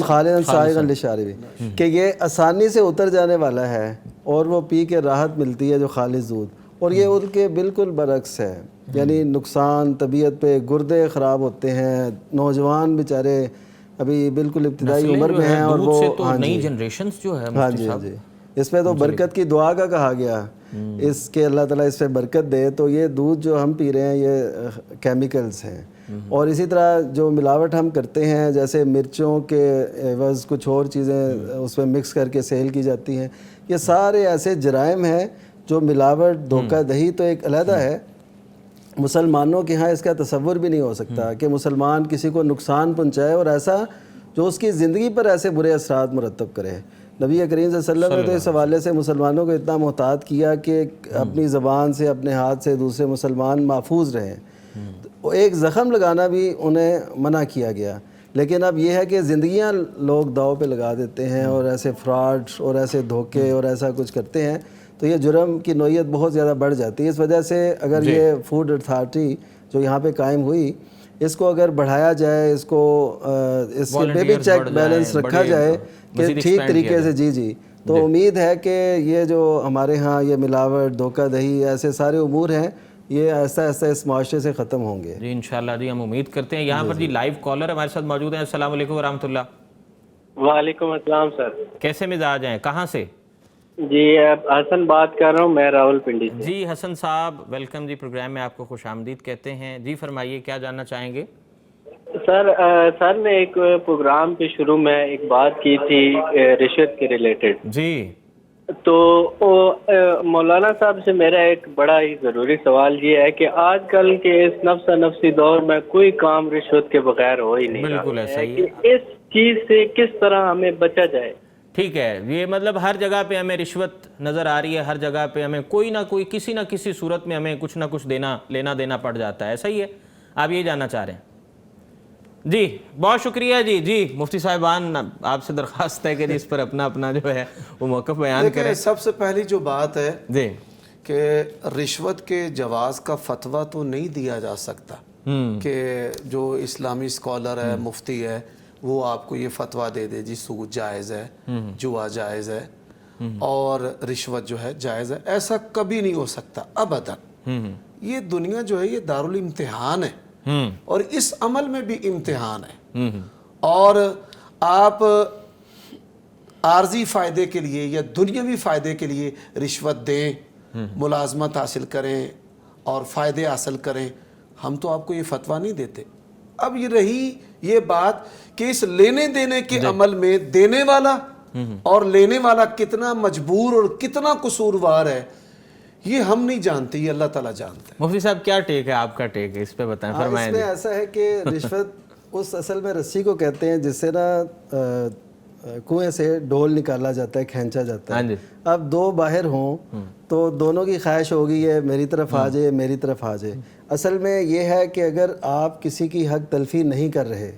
خالصا سائغا للشاربین, کہ یہ آسانی سے اتر جانے والا ہے اور وہ پی کے راحت ملتی ہے جو خالص دودھ. اور یہ ان کے بالکل برعکس ہے, یعنی نقصان طبیعت پہ, گردے خراب ہوتے ہیں, نوجوان بیچارے ابھی بالکل ابتدائی عمر میں ہیں اور وہ نئی جنریشنز جو ہے. ہاں جی ہاں جی, اس میں تو برکت کی دعا کا کہا گیا اس کے اللہ تعالیٰ اس پہ برکت دے. تو یہ دودھ جو ہم پی رہے ہیں یہ کیمیکلز ہیں. اور اسی طرح جو ملاوٹ ہم کرتے ہیں, جیسے مرچوں کے عوض کچھ اور چیزیں اس میں مکس کر کے سیل کی جاتی ہیں, یہ سارے ایسے جرائم ہیں جو ملاوٹ, دھوکہ دہی تو ایک علیحدہ ہے. مسلمانوں کے ہاں اس کا تصور بھی نہیں ہو سکتا کہ مسلمان کسی کو نقصان پہنچائے اور ایسا جو اس کی زندگی پر ایسے برے اثرات مرتب کرے. نبی کریم صلی اللہ علیہ وسلم نے تو اس حوالے سے مسلمانوں کو اتنا محتاط کیا کہ اپنی زبان سے, اپنے ہاتھ سے دوسرے مسلمان محفوظ رہیں. ایک زخم لگانا بھی انہیں منع کیا گیا. لیکن اب یہ ہے کہ زندگیاں لوگ داؤ پہ لگا دیتے ہیں اور ایسے فراڈ اور ایسے دھوکے اور ایسا کچھ کرتے ہیں, تو یہ جرم کی نوعیت بہت زیادہ بڑھ جاتی ہے. اس وجہ سے اگر یہ فوڈ اتھارٹی جو یہاں پہ قائم ہوئی, اس کو اگر بڑھایا جائے, اس کو اس پہ بھی چیک بیلنس رکھا جائے کہ ٹھیک طریقے سے, جی تو امید ہے کہ یہ جو ہمارے ہاں یہ ملاوٹ, دھوکہ دہی, ایسے سارے امور ہیں, یہ ایسا ایسا اس معاشرے سے ختم ہوں گے. جی انشاءاللہ جی, ہم امید کرتے ہیں. یہاں پر جی لائیو کالر ہمارے ساتھ موجود ہیں. السلام علیکم ورحمۃ اللہ. وعلیکم السلام سر. کیسے مزاج ہیں, کہاں سے؟ جی حسن بات کر رہا ہوں, میں راول پنڈی سے. جی حسن صاحب ویلکم جی, پروگرام میں آپ کو خوش آمدید کہتے ہیں. جی فرمائیے, کیا جاننا چاہیں گے؟ سر نے ایک پروگرام کے شروع میں ایک بات کی تھی رشوت کے ریلیٹڈ. جی تو مولانا صاحب سے میرا ایک بڑا ہی ضروری سوال یہ ہے کہ آج کل کے اس نفسا نفسی دور میں کوئی کام رشوت کے بغیر ہو ہی نہیں رہا. بالکل ایسا ہی ہے. اس چیز سے کس طرح ہمیں بچا جائے؟ ٹھیک ہے, یہ مطلب ہر جگہ پہ ہمیں رشوت نظر آ رہی ہے, ہر جگہ پہ ہمیں کوئی نہ کوئی کسی نہ کسی صورت میں ہمیں کچھ نہ کچھ لینا دینا پڑ جاتا ہے. ایسا ہی ہے, آپ یہ جاننا چاہ رہے ہیں؟ جی بہت شکریہ. جی مفتی صاحبان, آپ سے درخواست ہے کہ اس پر اپنا جو ہے وہ موقف بیان کریں. سب سے پہلی جو بات ہے جی کہ رشوت کے جواز کا فتویٰ تو نہیں دیا جا سکتا کہ جو اسلامی اسکالر ہے, مفتی ہے, وہ آپ کو یہ فتویٰ دے دے جی سود جائز ہے, جوا جائز ہے اور رشوت جو ہے جائز ہے. ایسا کبھی نہیں ہو سکتا ابداً. یہ دنیا جو ہے یہ دارالامتحان ہے اور اس عمل میں بھی امتحان ہے. اور آپ عارضی فائدے کے لیے یا دنیاوی فائدے کے لیے رشوت دیں, ملازمت حاصل کریں اور فائدے حاصل کریں, ہم تو آپ کو یہ فتویٰ نہیں دیتے. اب یہ رہی یہ بات کہ اس لینے دینے کے عمل میں دینے والا اور لینے والا کتنا مجبور اور کتنا قصوروار ہے, یہ ہم نہیں جانتے, یہ اللہ تعالیٰ جانتے ہیں. مفتی صاحب کیا ٹیک ہے, آپ کا ٹیک ہے اس پہ بتائیں, فرمائیں. اس میں ایسا ہے کہ رشوت اس اصل میں رسی کو کہتے ہیں جس سے نا کنویں سے ڈول نکالا جاتا ہے, کھینچا جاتا ہے. اب دو باہر ہوں تو دونوں کی خواہش ہوگی یہ میری طرف آ جائے, میری طرف آ جائے. اصل میں یہ ہے کہ اگر آپ کسی کی حق تلفی نہیں کر رہے,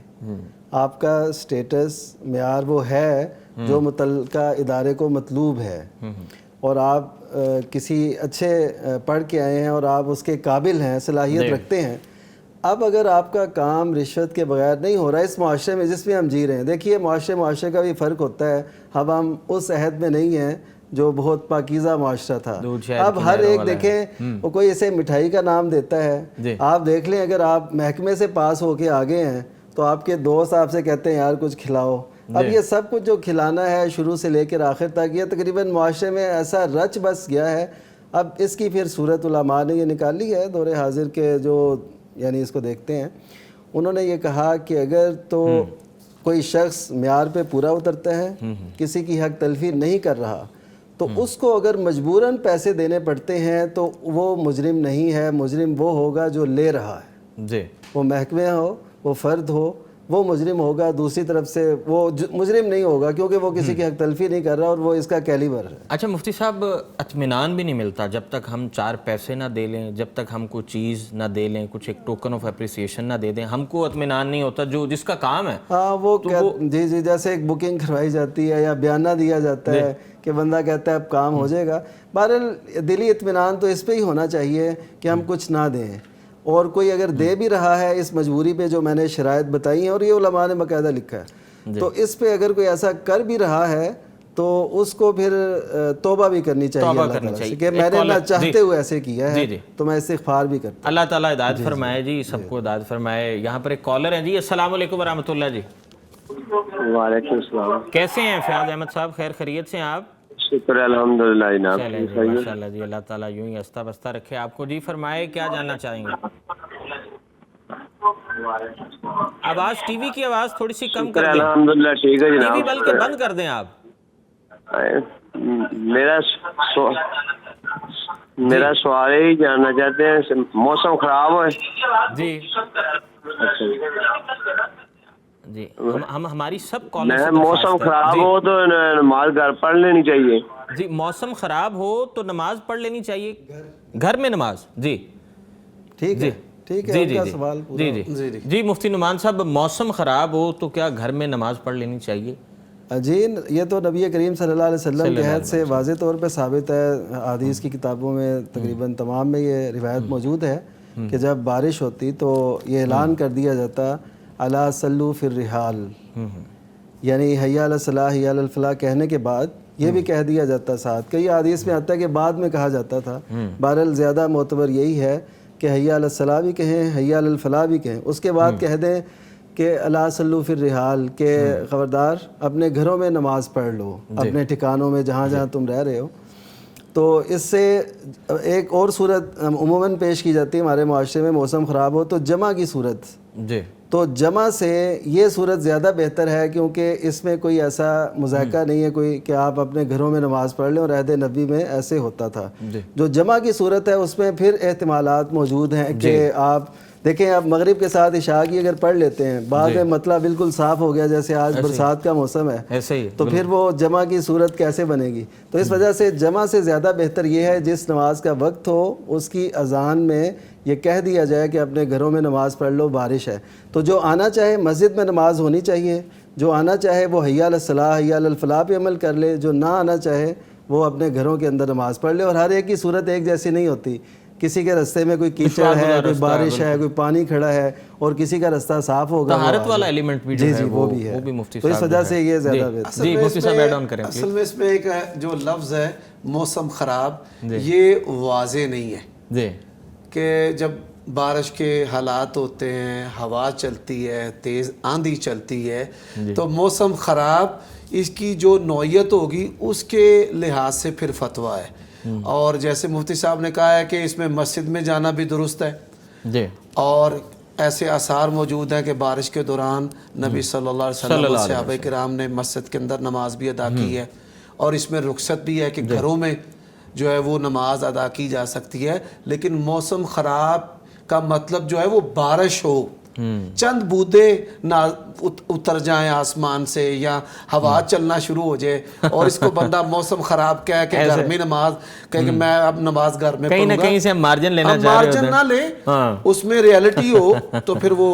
آپ کا سٹیٹس معیار وہ ہے جو متعلقہ ادارے کو مطلوب ہے, اور آپ کسی اچھے پڑھ کے آئے ہیں اور آپ اس کے قابل ہیں, صلاحیت رکھتے ہیں. اب اگر آپ کا کام رشوت کے بغیر نہیں ہو رہا ہے اس معاشرے میں جس میں ہم جی رہے ہیں, دیکھیے معاشرے کا بھی فرق ہوتا ہے. اب ہم اس عہد میں نہیں ہیں جو بہت پاکیزہ معاشرہ تھا. اب ہر ایک دیکھیں وہ کوئی اسے مٹھائی کا نام دیتا ہے. آپ دیکھ لیں اگر آپ محکمے سے پاس ہو کے آگے ہیں تو آپ کے دوست آپ سے کہتے ہیں یار کچھ کھلاؤ. اب یہ سب کچھ جو کھلانا ہے شروع سے لے کر آخر تک, یہ تقریباً معاشرے میں ایسا رچ بس گیا ہے. اب اس کی پھر صورت علماء نے یہ نکالی ہے دور حاضر کے جو یعنی اس کو دیکھتے ہیں, انہوں نے یہ کہا کہ اگر تو کوئی شخص معیار پہ پورا اترتا ہے, کسی کی حق تلفی نہیں کر رہا, تو اس کو اگر مجبوراً پیسے دینے پڑتے ہیں تو وہ مجرم نہیں ہے. مجرم وہ ہوگا جو لے رہا ہے, وہ محکمہ ہو, وہ فرد ہو, وہ مجرم ہوگا. دوسری طرف سے وہ مجرم نہیں ہوگا کیونکہ وہ کسی کی حق تلفی نہیں کر رہا اور وہ اس کا کیلیبر ہے. اچھا مفتی صاحب, اطمینان بھی نہیں ملتا جب تک ہم 4 پیسے نہ دے لیں, جب تک ہم کوئی چیز نہ دے لیں, کچھ ایک ٹوکن آف اپریسیشن نہ دے دیں, ہم کو اطمینان نہیں ہوتا جو جس کا کام ہے. ہاں وہ جی جیسے ایک بکنگ کروائی جاتی ہے یا بیانہ دیا جاتا ہے کہ بندہ کہتا ہے اب کام ہو جائے گا. بہرحال دلی اطمینان تو اس پہ ہی ہونا چاہیے کہ ہم کچھ نہ دیں, اور کوئی اگر دے بھی رہا ہے اس مجبوری پہ جو میں نے شرائط بتائی ہیں اور یہ علماء نے باقاعدہ لکھا ہے, تو اس پہ اگر کوئی ایسا کر بھی رہا ہے تو اس کو پھر توبہ بھی کرنی چاہیے اللہ تعالیٰ سے کہ میں نے نہ چاہتے ہوئے ایسے کیا ہے, تو میں استغفار بھی کرتا ہوں. اللہ تعالیٰ ہدایت فرمائے جی, سب کو ہدایت فرمائے. یہاں پر ایک کالر ہیں جی. السلام علیکم ورحمۃ اللہ. جی وعلیکم السلام. کیسے ہیں فیاض احمد صاحب, خیر خیریت سے ہیں آپ؟ شکر الحمدللہ جناب. ماشاء اللہ جی, اللہ تعالیٰ یوں ہی ہنستا بستا رکھے آپ کو. جی فرمائے, کیا جاننا چاہیں گے؟ آواز ٹی وی کی آواز تھوڑی سی کم کر دیں. الحمدللہ ٹھیک ہے جناب. ٹی وی بلکہ بند کر دیں آپ. میرا سوال ہی جاننا چاہتے ہیں, موسم خراب ہو جی جی ہماری سب کالر موسم خراب ہو تو نماز گھر پڑھ لینی چاہیے. جی موسم خراب ہو تو نماز پڑھ لینی چاہیے, گھر میں نماز. جی ٹھیک ہے, ٹھیک ہے جی ان جی کا جی سوال پورا جی جی جی مفتی نعمان صاحب، موسم خراب ہو تو کیا گھر میں نماز پڑھ لینی چاہیے؟ جی یہ تو نبی کریم صلی اللہ علیہ وسلم کے عہد سے واضح طور پہ ثابت ہے، حدیث کی کتابوں میں تقریباً تمام میں یہ روایت موجود ہے کہ جب بارش ہوتی تو یہ اعلان کر دیا جاتا الا صلوا فی الرحال، یعنی حی علی الصلاۃ حی علی الفلاح کہنے کے بعد یہ بھی کہہ دیا جاتا ساتھ. کئی حدیث میں آتا ہے کہ بعد میں کہا جاتا تھا. بہرحال زیادہ معتبر یہی ہے کہ حی علی الصلاۃ بھی کہیں، حی علی الفلاح بھی کہیں، اس کے بعد کہہ دیں کہ الا صلوا فی الرحال، کہ خبردار اپنے گھروں میں نماز پڑھ لو، اپنے ٹھکانوں میں جہاں جہاں تم رہ رہے ہو. تو اس سے ایک اور صورت عموماً پیش کی جاتی ہے ہمارے معاشرے میں، موسم خراب ہو تو جمع کی صورت. جی تو جمع سے یہ صورت زیادہ بہتر ہے کیونکہ اس میں کوئی ایسا مذائقہ نہیں ہے کوئی کہ آپ اپنے گھروں میں نماز پڑھ لیں، اور عہد نبی میں ایسے ہوتا تھا. جو جمع کی صورت ہے اس میں پھر احتمالات موجود ہیں کہ آپ دیکھیں، آپ مغرب کے ساتھ عشاء کی اگر پڑھ لیتے ہیں، بعد میں مطلب بالکل صاف ہو گیا جیسے آج برسات کا موسم ہے، ایسے ہی تو پھر وہ جمع کی صورت کیسے بنے گی؟ تو اس وجہ سے جمع سے زیادہ بہتر یہ ہے جس نماز کا وقت ہو اس کی اذان میں یہ کہہ دیا جائے کہ اپنے گھروں میں نماز پڑھ لو، بارش ہے. تو جو آنا چاہے مسجد میں نماز ہونی چاہیے، جو آنا چاہے وہ حی علی الصلاۃ حی علی الفلاح پہ عمل کر لے، جو نہ آنا چاہے وہ اپنے گھروں کے اندر نماز پڑھ لے. اور ہر ایک کی صورت ایک جیسی نہیں ہوتی. کسی کے رستے میں کوئی کیچڑ ہے، کوئی بارش ہے، کوئی پانی کھڑا ہے، اور کسی کا رستہ صاف ہوگا، طہارت والا ایلیمنٹ بھی جو ہے وہ بھی مفتی تو اس وجہ سے یہ زیادہ بہتر. جی مفتی صاحب ایڈ آن کریں. اصل میں اس میں ایک جو لفظ ہے موسم خراب، یہ واضح نہیں ہے جی کہ جب بارش کے حالات ہوتے ہیں، ہوا چلتی ہے، تیز آندھی چلتی ہے، تو موسم خراب اس کی جو نوعیت ہوگی اس کے لحاظ سے پھر فتویٰ ہے. اور جیسے مفتی صاحب نے کہا ہے کہ اس میں مسجد میں جانا بھی درست ہے جی، اور ایسے آثار موجود ہیں کہ بارش کے دوران نبی صلی اللہ علیہ وسلم اور صحابہ کرام نے مسجد کے اندر نماز بھی ادا کی ہے، اور اس میں رخصت بھی ہے کہ گھروں میں جو ہے وہ نماز ادا کی جا سکتی ہے. لیکن موسم خراب کا مطلب جو ہے وہ بارش ہو، چند بوندیں اتر جائیں آسمان سے، یا ہوا چلنا شروع ہو جائے اور اس کو بندہ موسم خراب کہہ کہ گھر میں نماز کہہ کہ میں اب نماز گھر میں کہیں نہ کہیں سے ہم مارجن لینا چاہ رہے ہوتے ہیں. مارجن نہ لے، اس میں ریالٹی ہو تو پھر وہ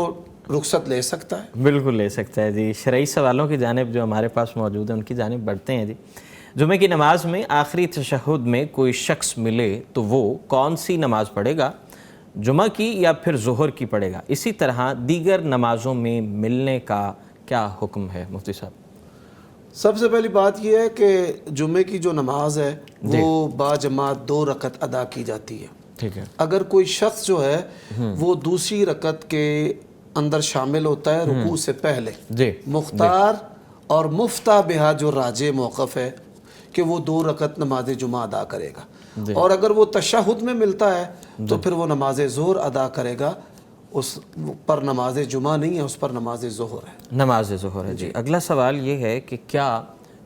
رخصت لے سکتا ہے. بالکل لے سکتا ہے. جی شرعی سوالوں کی جانب جو ہمارے پاس موجود ہیں ان کی جانب بڑھتے ہیں. جی جمعہ کی نماز میں آخری تشہد میں کوئی شخص ملے تو وہ کون سی نماز پڑھے گا؟ جمعہ کی یا پھر ظہر کی پڑھے گا؟ اسی طرح دیگر نمازوں میں ملنے کا کیا حکم ہے مفتی صاحب؟ سب سے پہلی بات یہ ہے کہ جمعے کی جو نماز ہے وہ با جماعت 2 رکعت ادا کی جاتی ہے. ٹھیک ہے. اگر کوئی شخص جو ہے وہ دوسری رکعت کے اندر شامل ہوتا ہے رکوع سے پہلے، جی مختار اور مفتہ بہا جو راجح موقف ہے کہ وہ 2 رکعت نماز جمعہ ادا کرے گا. اور اگر وہ تشہد میں ملتا ہے تو پھر وہ نماز ظہر ادا کرے گا. اس پر نماز جمعہ نہیں ہے، اس پر نماز ظہر ہے. نماز ظہر ہے. جی اگلا سوال یہ ہے کہ کیا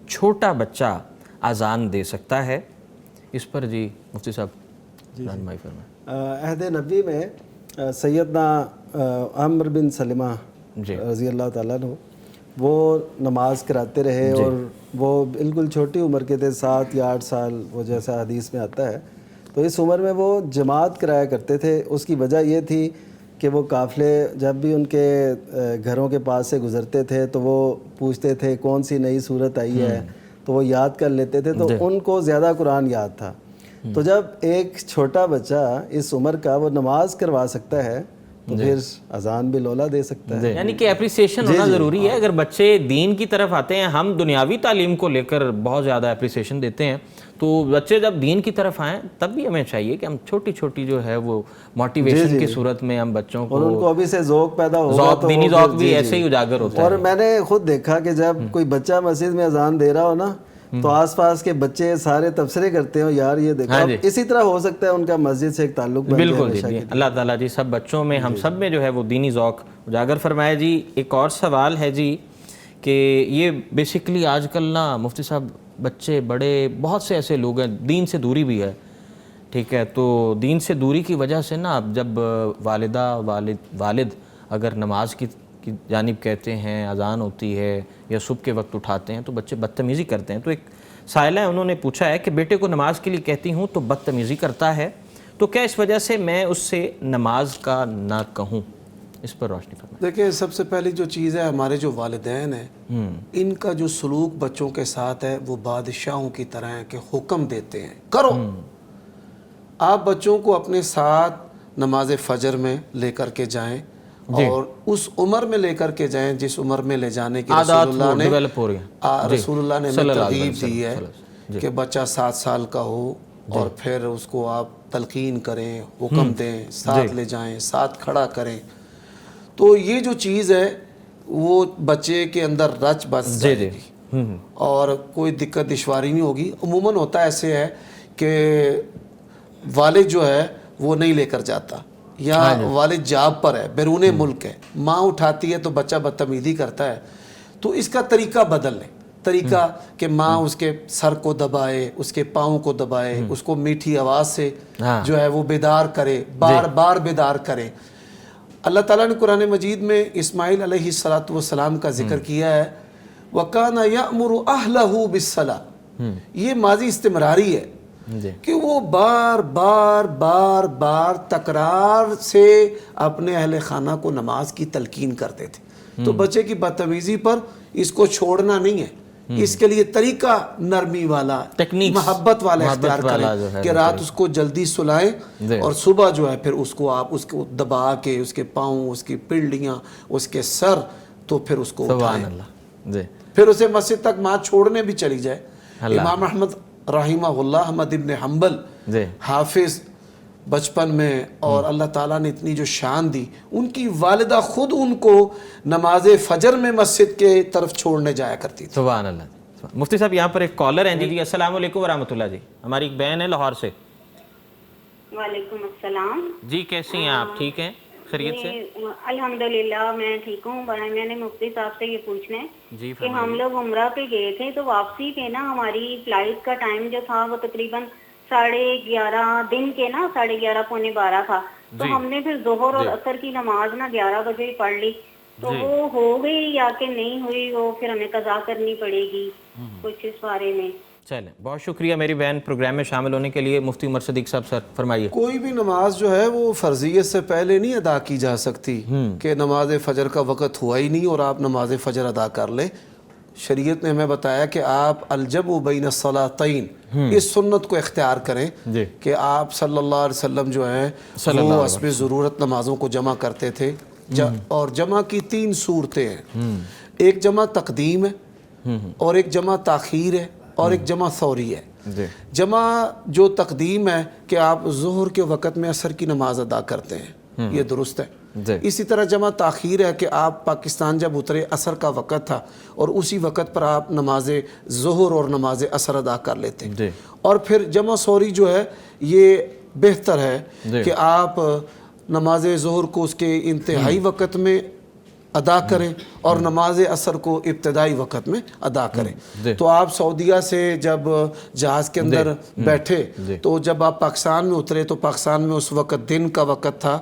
چھوٹا بچہ اذان دے سکتا ہے؟ اس پر جی مفتی صاحب رہنمائی فرمائیں. عہد نبی میں سیدنا عمر بن سلمہ رضی اللہ تعالیٰ عنہ وہ نماز کراتے رہے، اور وہ بالکل چھوٹی عمر کے تھے، 7 یا 8 سال، وہ جیسا حدیث میں آتا ہے. تو اس عمر میں وہ جماعت کرایا کرتے تھے. اس کی وجہ یہ تھی کہ وہ قافلے جب بھی ان کے گھروں کے پاس سے گزرتے تھے تو وہ پوچھتے تھے کون سی نئی صورت آئی ہے، تو وہ یاد کر لیتے تھے. تو ان کو زیادہ قرآن یاد تھا. تو جب ایک چھوٹا بچہ اس عمر کا وہ نماز کروا سکتا ہے تو پھر اذان بھی لولا دے سکتا ہے. یعنی کہ اپریسیشن ہونا ضروری ہے. اگر بچے دین کی طرف آتے ہیں، ہم دنیاوی تعلیم کو لے کر بہت زیادہ اپریسیشن دیتے ہیں، تو بچے جب دین کی طرف آئیں تب بھی ہمیں چاہیے کہ ہم چھوٹی چھوٹی جو ہے وہ موٹیویشن کی صورت میں ہم بچوں کو، اور ان کو ابھی سے ذوق پیدا ہوگا تو دینی ذوق بھی ایسے ہی اجاگر ہوتا ہے. اور میں نے خود دیکھا کہ جب کوئی بچہ مسجد میں اذان دے رہا ہو نا تو آس پاس کے بچے سارے تبصرے کرتے ہوں، یار یہ دیکھو. اسی طرح ہو سکتا ہے ان کا مسجد سے ایک تعلق بن جائے. بالکل جی. اللہ تعالیٰ جی سب بچوں میں، ہم سب میں جو ہے وہ دینی ذوق اجاگر فرمائے. جی ایک اور سوال ہے جی کہ یہ بیسیکلی آج کل نا مفتی صاحب بچے بڑے بہت سے ایسے لوگ ہیں، دین سے دوری بھی ہے، ٹھیک ہے، تو دین سے دوری کی وجہ سے نا جب والدہ والد اگر نماز کی جانب کہتے ہیں، اذان ہوتی ہے یا صبح کے وقت اٹھاتے ہیں تو بچے بدتمیزی کرتے ہیں. تو ایک سائلہ ہے، انہوں نے پوچھا ہے کہ بیٹے کو نماز کے لیے کہتی ہوں تو بدتمیزی کرتا ہے، تو کیا اس وجہ سے میں اس سے نماز کا نہ کہوں؟ اس پر روشنی فرمائیں۔ دیکھیں سب سے پہلی جو چیز ہے، ہمارے جو والدین ہیں ان کا جو سلوک بچوں کے ساتھ ہے وہ بادشاہوں کی طرح ہے کہ حکم دیتے ہیں کرو۔ آپ بچوں کو اپنے ساتھ نماز فجر میں لے کر کے جائیں اور اس عمر میں لے کر کے جائیں جس عمر میں لے جانے کی رسول اللہ نے ترغیب دی ہے کہ بچہ 7 سال کا ہو اور پھر اس کو آپ تلقین کریں، حکم دیں، ساتھ لے جائیں، ساتھ کھڑا کریں، تو یہ جو چیز ہے وہ بچے کے اندر رچ بس جائے گی اور کوئی دقت دشواری نہیں ہوگی۔ عموماً ہوتا ایسے ہے کہ والد جو ہے وہ نہیں لے کر جاتا، یا والد جاب پر ہے، بیرون ملک ہے، ماں اٹھاتی ہے تو بچہ بدتمیزی کرتا ہے، تو اس کا طریقہ بدل لیں۔ طریقہ کہ ماں اس کے سر کو دبائے، اس کے پاؤں کو دبائے، اس کو میٹھی آواز سے جو ہے وہ بیدار کرے، بار بار بیدار کرے۔ اللہ تعالیٰ نے قرآن مجید میں اسماعیل علیہ السلام کا ذکر کیا ہے، وَكَانَ يَأْمُرُ أَهْلَهُ بِالصَّلَاةِ، یہ ماضی استمراری ہے کہ وہ بار بار بار بار تکرار سے اپنے اہل خانہ کو نماز کی تلقین کرتے تھے۔ تو بچے کی بدتمیزی پر اس کو چھوڑنا نہیں ہے، اس کے لیے طریقہ نرمی والا، محبت والا اختیار کریں کہ رات اس کو جلدی سلائیں اور صبح جو ہے پھر اس کو آپ اس کو دبا کے اس کے پاؤں، اس کی پنڈلیاں، اس کے سر، تو پھر اس کو اٹھائیں، پھر اسے مسجد تک ماں چھوڑنے بھی چلی جائے۔ امام احمد رحمہ اللہ، احمد ابن حنبل حافظ بچپن میں، اور اللہ تعالیٰ نے اتنی جو شان دی، ان کی والدہ خود ان کو نماز فجر میں مسجد کے طرف چھوڑنے جایا کرتی تھی۔ سبحان اللہ۔ مفتی صاحب یہاں پر ایک کالر ہیں جی، السلام علیکم ورحمۃ اللہ جی، ہماری ایک بہن ہے لاہور سے۔ وعلیکم السلام جی، کیسی ہیں آپ؟ ٹھیک ہیں خیریت سے؟ الحمدللہ میں ٹھیک ہوں۔ میں نے مفتی صاحب سے یہ پوچھنا ہے کہ ہم لوگ عمرہ پہ گئے تھے، تو واپسی پہ نا ہماری فلائٹ کا ٹائم جو تھا وہ تقریباً 11:30 دن کے نا 11:30 پونے 12 تھا، تو ہم نے پھر ظہر اور عصر کی نماز نا 11 بجے ہی پڑھ لی، تو وہ ہو گئی یا کہ نہیں ہوئی، وہ پھر ہمیں قضا کرنی پڑے گی، کچھ اس بارے میں؟ چلیں، بہت شکریہ میری بہن پروگرام میں شامل ہونے کے لیے۔ مفتی عمر صدیق صاحب سر فرمائیے۔ کوئی بھی نماز جو ہے وہ فرضیت سے پہلے نہیں ادا کی جا سکتی کہ نماز فجر کا وقت ہوا ہی نہیں اور آپ نماز فجر ادا کر لیں۔ شریعت نے ہمیں بتایا کہ آپ الجمع بین الصلاتین، اس سنت کو اختیار کریں کہ آپ صلی اللہ علیہ وسلم جو ہیں وہ حسب ضرورت نمازوں کو جمع کرتے تھے، اور جمع کی 3 صورتیں ہیں، ایک جمع تقدیم ہے اور ایک جمع تاخیر ہے اور ایک جمع ثوری ہے۔ جمع جو تقدیم ہے کہ آپ ظہر کے وقت میں عصر کی نماز ادا کرتے ہیں، یہ درست ہے۔ اسی طرح جمع تاخیر ہے کہ آپ پاکستان جب اترے عصر کا وقت تھا اور اسی وقت پر آپ نماز ظہر اور نماز عصر ادا کر لیتے ہیں۔ اور پھر جمع ثوری جو ہے یہ بہتر ہے کہ آپ نماز ظہر کو اس کے انتہائی وقت میں ادا کریں اور نماز عصر کو ابتدائی وقت میں ادا کریں۔ تو آپ سعودیہ سے جب جہاز کے اندر بیٹھے تو جب آپ پاکستان میں اترے تو پاکستان میں اس وقت دن کا وقت تھا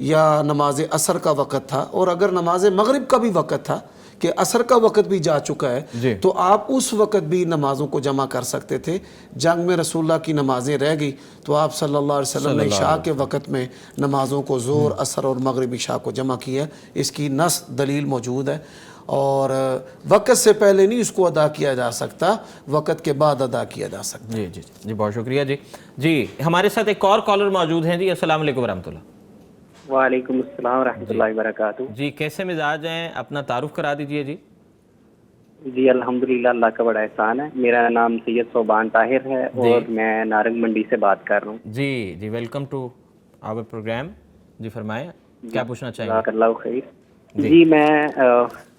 یا نماز عصر کا وقت تھا، اور اگر نماز مغرب کا بھی وقت تھا کہ عصر کا وقت بھی جا چکا ہے تو آپ اس وقت بھی نمازوں کو جمع کر سکتے تھے۔ جنگ میں رسول اللہ کی نمازیں رہ گئی تو آپ صلی اللہ علیہ وسلم نے عشاء کے وقت میں نمازوں کو ظہر، عصر اور مغرب عشاء کو جمع کیا۔ اس کی نص دلیل موجود ہے، اور وقت سے پہلے نہیں اس کو ادا کیا جا سکتا، وقت کے بعد ادا کیا جا سکتا۔ جی جی جی، بہت شکریہ جی۔ جی ہمارے ساتھ ایک اور کالر موجود ہیں جی، السلام علیکم ورحمۃ اللہ۔ وعلیکم السلام ورحمۃ اللہ وبرکاتہ۔ جی کیسے مزاج ہیں؟ اپنا تعارف کرا دیجئے جی۔ جی الحمدللہ، اللہ کا بڑا احسان ہے۔ میرا نام سید صوبان طاہر ہے اور میں نارنگ منڈی سے بات کر رہا ہوں۔ جی جی، ویلکم ٹو آور پروگرام۔ جی فرمائیں، کیا پوچھنا چاہیں گے؟ جزاک اللہ خیر۔ جی میں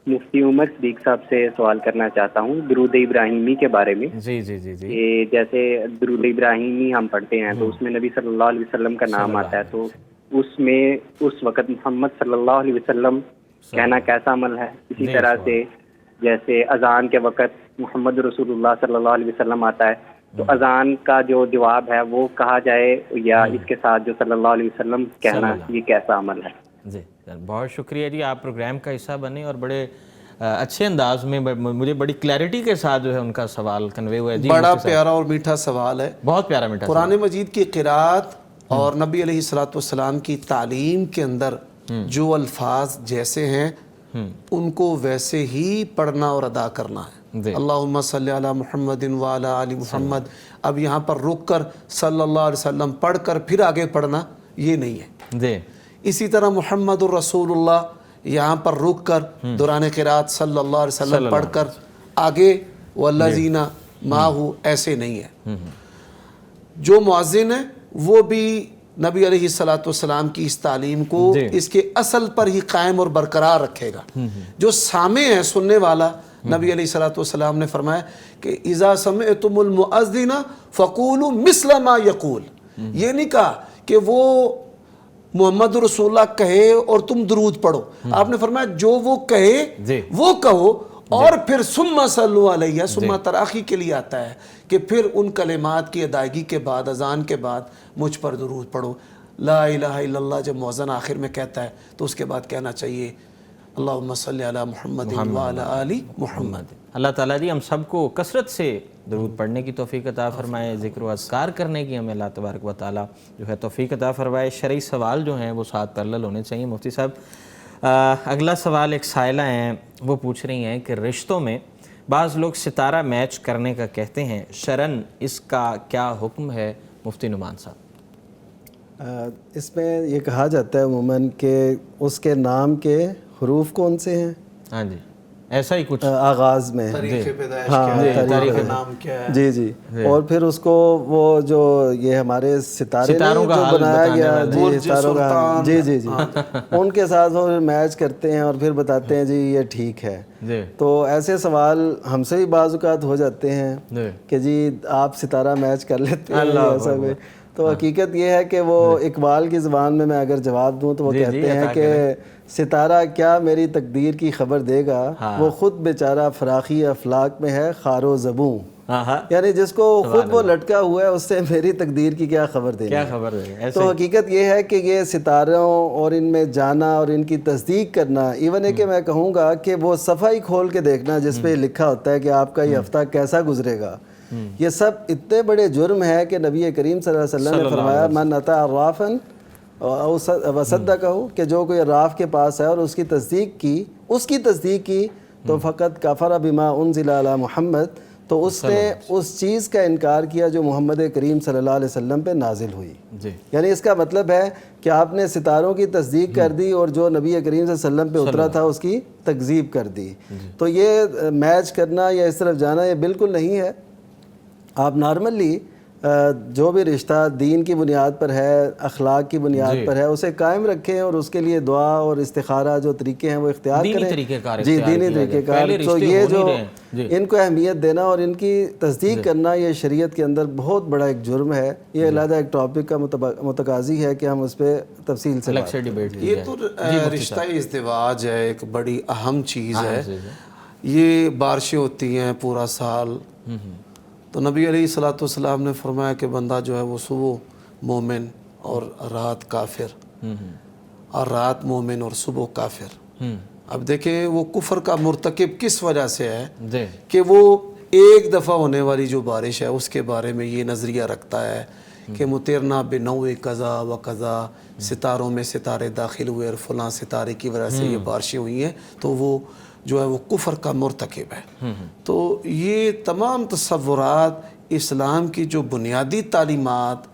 مفتی عمر صدیق صاحب سے سوال کرنا چاہتا ہوں درود ابراہیمی کے بارے میں۔ جی جی جی جی، جیسے درود ابراہیمی ہم پڑھتے ہیں تو اس میں نبی صلی اللہ علیہ وسلم کا نام آتا ہے، تو اس میں اس وقت محمد صلی اللہ علیہ وسلم کہنا کیسا عمل ہے؟ اسی طرح سے جیسے اذان کے وقت محمد رسول اللہ صلی اللہ علیہ وسلم آتا ہے تو اذان کا جو جواب ہے وہ کہا جائے یا اس کے ساتھ جو صلی اللہ علیہ وسلم کہنا، یہ کیسا عمل ہے؟ جی بہت شکریہ جی، آپ پروگرام کا حصہ بنے اور بڑے اچھے انداز میں مجھے بڑی کلیئرٹی کے ساتھ جو ہے ان کا سوال کنوے ہوا ہے۔ جی بڑا پیارا اور میٹھا سوال ہے، بہت پیارا میٹھا۔ قرآن مجید کی قرات اور نبی علیہ الصلوۃ والسلام کی تعلیم کے اندر جو الفاظ جیسے ہیں ان کو ویسے ہی پڑھنا اور ادا کرنا ہے. اللہم صلی علی محمد وعلی آل محمد. اب یہاں پر رک کر صلی اللہ علیہ وسلم پڑھ کر پھر آگے پڑھنا یہ نہیں ہے. اسی طرح محمد الرسول اللہ یہاں پر رک کر دوران قرات صلی اللہ علیہ وسلم پڑھ کر آگے والذین معہ ایسے نہیں ہے. جو مؤذن ہے وہ بھی نبی علیہ الصلوۃ والسلام کی اس تعلیم کو اس کے اصل پر ہی قائم اور برقرار رکھے گا. جو سامع ہے سننے والا, نبی علیہ الصلوۃ والسلام نے فرمایا کہ اذا سمعتم المؤذن فقولوا مثل ما یقول. یہ نہیں کہا کہ وہ محمد رسول اللہ کہے اور تم درود پڑھو. آپ نے فرمایا جو وہ کہے وہ کہو, اور پھر ثم صلوا علیہ, ثم تراخی کے لیے آتا ہے کہ پھر ان کلمات کی ادائیگی کے بعد, اذان کے بعد مجھ پر درود پڑھو. لا الہ الا اللہ جب مؤذن آخر میں کہتا ہے تو اس کے بعد کہنا چاہیے اللہم صلی علی محمد وعلی آل محمد. اللہ تعالیٰ جی ہم سب کو کثرت سے درود پڑھنے کی توفیق عطا فرمائے, ذکر و اذکار کرنے کی ہمیں اللہ تبارک و تعالیٰ جو ہے توفیق عطا فرمائے. شرعی سوال جو ہیں وہ ساتھ پیرلل ہونے چاہیے. مفتی صاحب اگلا سوال ایک سائلہ ہیں, وہ پوچھ رہی ہیں کہ رشتوں میں بعض لوگ ستارہ میچ کرنے کا کہتے ہیں, شرعاً اس کا کیا حکم ہے مفتی نعمان صاحب؟ اس میں یہ کہا جاتا ہے عموماً کہ اس کے نام کے حروف کون سے ہیں. ہاں جی, ایسا ہی کچھ آغاز میں, تاریخ پیدائش کیا ہے, تاریخ نام کیا ہے. جی جی, اور پھر اس کو وہ جو یہ ہمارے ستاروں کا بنایا گیا, جی ستاروں کا, جی جی جی ان کے ساتھ وہ میچ کرتے ہیں اور پھر بتاتے ہیں جی یہ ٹھیک ہے. تو ایسے سوال ہم سے بھی بعض اوقات ہو جاتے ہیں کہ جی آپ ستارہ میچ کر لیتے ہیں ایسا کوئی. تو حقیقت یہ ہے کہ وہ اقبال کی زبان میں اگر جواب دوں تو وہ کہتے ہیں کہ ستارہ کیا میری تقدیر کی خبر دے گا, وہ خود بیچارہ فراخی افلاک میں ہے خار و زبوں. یعنی جس کو خود وہ لٹکا ہوا ہے اس سے میری تقدیر کی کیا خبر دے گا. تو حقیقت یہ ہے کہ یہ ستاروں اور ان میں جانا اور ان کی تصدیق کرنا, ایون ہے کہ میں کہوں گا کہ وہ صفحہ ہی کھول کے دیکھنا جس پہ لکھا ہوتا ہے کہ آپ کا یہ ہفتہ کیسا گزرے گا, یہ سب اتنے بڑے جرم ہے کہ نبی کریم صلی اللہ علیہ وسلم نے فرمایا من اتی عرافا وصدقہ, کہ جو کوئی عراف کے پاس ہے اور اس کی تصدیق کی تو فقط کفر بما انزل علی محمد, تو اس نے اس چیز کا انکار کیا جو محمد کریم صلی اللہ علیہ وسلم پہ نازل ہوئی. یعنی اس کا مطلب ہے کہ آپ نے ستاروں کی تصدیق کر دی اور جو نبی کریم صلی اللہ علیہ وسلم پہ اترا تھا اس کی تکذیب کر دی. تو یہ میچ کرنا یا اس طرف جانا یہ بالکل نہیں ہے. آپ نارملی جو بھی رشتہ دین کی بنیاد پر ہے, اخلاق کی بنیاد پر ہے, اسے قائم رکھیں اور اس کے لیے دعا اور استخارہ جو طریقے ہیں وہ اختیار کریں. جی دینی طریقہ کار. تو یہ جو ان کو اہمیت دینا اور ان کی تصدیق کرنا یہ شریعت کے اندر بہت بڑا ایک جرم ہے. یہ علیحدہ ایک ٹاپک کا متقاضی ہے کہ ہم اس پہ تفصیل سے ڈیبیٹ. یہ تو رشتہ ازدواج ہے, ایک بڑی اہم چیز ہے. یہ بارشیں ہوتی ہیں پورا سال, تو نبی علیہ الصلوۃ والسلام نے فرمایا کہ بندہ جو ہے وہ صبح مومن اور رات کافر, اور رات مومن اور صبح کافر. اب دیکھیں وہ کفر کا مرتکب کس وجہ سے ہے کہ وہ ایک دفعہ ہونے والی جو بارش ہے اس کے بارے میں یہ نظریہ رکھتا ہے کہ مطرنا بنوع قضا و قضا, ستاروں میں ستارے داخل ہوئے اور فلاں ستارے کی وجہ سے یہ بارشیں ہوئی ہیں, تو وہ جو ہے وہ کفر کا مرتکب ہے. تو یہ تمام تصورات اسلام کی جو بنیادی تعلیمات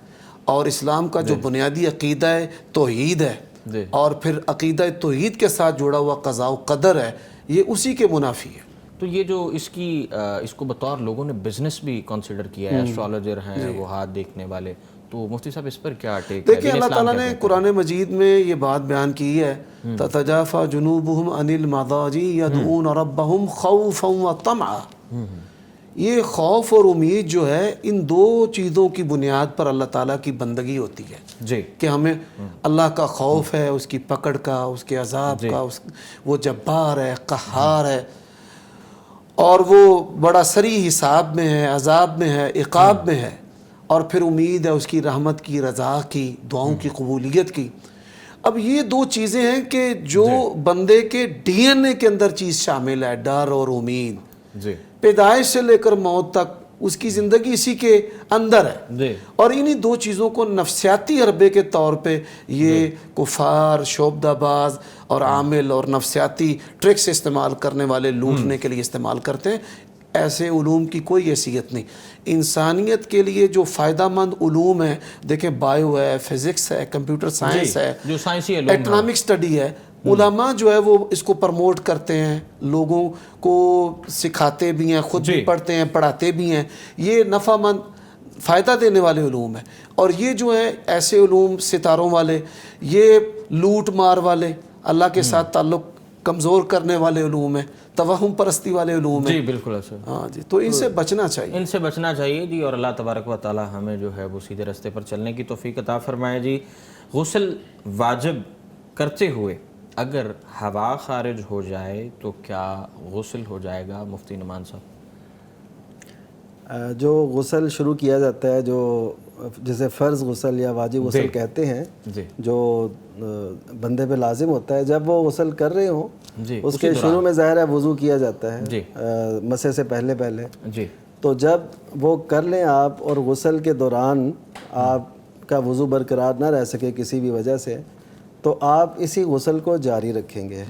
اور اسلام کا جو بنیادی عقیدہ توحید ہے, اور پھر عقیدہ توحید کے ساتھ جڑا ہوا قضاء و قدر ہے, یہ اسی کے منافی ہے. تو یہ جو اس کو بطور لوگوں نے بزنس بھی کنسیڈر کیا ہے, ایسٹرالوجر ہیں وہ ہاتھ دیکھنے والے, تو مفتی صاحب اس پر کیا ٹیک ہے؟ دیکھیں اللہ تعالیٰ نے قرآن مجید میں یہ بات بیان کی ہے, تتجافى جنوبهم عن المضاجع يدعون ربهم خوفا وطمعا. یہ خوف اور امید جو ہے ان دو چیزوں کی بنیاد پر اللہ تعالیٰ کی بندگی ہوتی ہے کہ ہمیں اللہ کا خوف ہے, اس کی پکڑ کا, اس کے عذاب کا, وہ جبار ہے, قہار ہے, اور وہ بڑا سری حساب میں ہے, عذاب میں ہے, عقاب میں ہے, اور پھر امید ہے اس کی رحمت کی, رضا کی, دعاؤں کی قبولیت کی. اب یہ دو چیزیں ہیں کہ جو بندے کے ڈی این اے کے اندر چیز شامل ہے, ڈر اور امید. پیدائش سے لے کر موت تک اس کی زندگی اسی کے اندر ہے. اور انہی دو چیزوں کو نفسیاتی حربے کے طور پہ یہ کفار، شعبدہ باز اور عامل اور نفسیاتی ٹرکس استعمال کرنے والے لوٹنے کے لیے استعمال کرتے ہیں. ایسے علوم کی کوئی حیثیت نہیں. انسانیت کے لیے جو فائدہ مند علوم ہیں، دیکھیں بائیو ہے، فزکس ہے، کمپیوٹر سائنس ہے، جو سائنسی علوم، اکنامک سٹڈی ہے، علماء جو ہے وہ اس کو پرموٹ کرتے ہیں، لوگوں کو سکھاتے بھی ہیں، خود بھی پڑھتے ہیں، پڑھاتے بھی ہیں. یہ نفع مند فائدہ دینے والے علوم ہیں. اور یہ جو ہیں ایسے علوم ستاروں والے، یہ لوٹ مار والے، اللہ کے ساتھ تعلق کمزور کرنے والے علوم ہیں، توہم پرستی والے علوم ہیں. جی بالکل ایسا. ہاں جی، تو ان سے بچنا چاہیے. ان سے بچنا چاہیے جی. اور اللہ تبارک و تعالی ہمیں جو ہے وہ سیدھے راستے پر چلنے کی توفیق عطا فرمائے جی. غسل واجب کرتے ہوئے اگر ہوا خارج ہو جائے تو کیا غسل ہو جائے گا مفتی نعمان صاحب؟ جو غسل شروع کیا جاتا ہے، جو جسے فرض غسل یا واجب غسل کہتے ہیں، جو بندے پہ لازم ہوتا ہے، جب وہ غسل کر رہے ہوں اس کے شروع میں ظاہر ہے وضو کیا جاتا ہے مسح سے پہلے تو جب وہ کر لیں آپ اور غسل کے دوران آپ کا وضو برقرار نہ رہ سکے کسی بھی وجہ سے، تو آپ اسی غسل کو جاری رکھیں گے.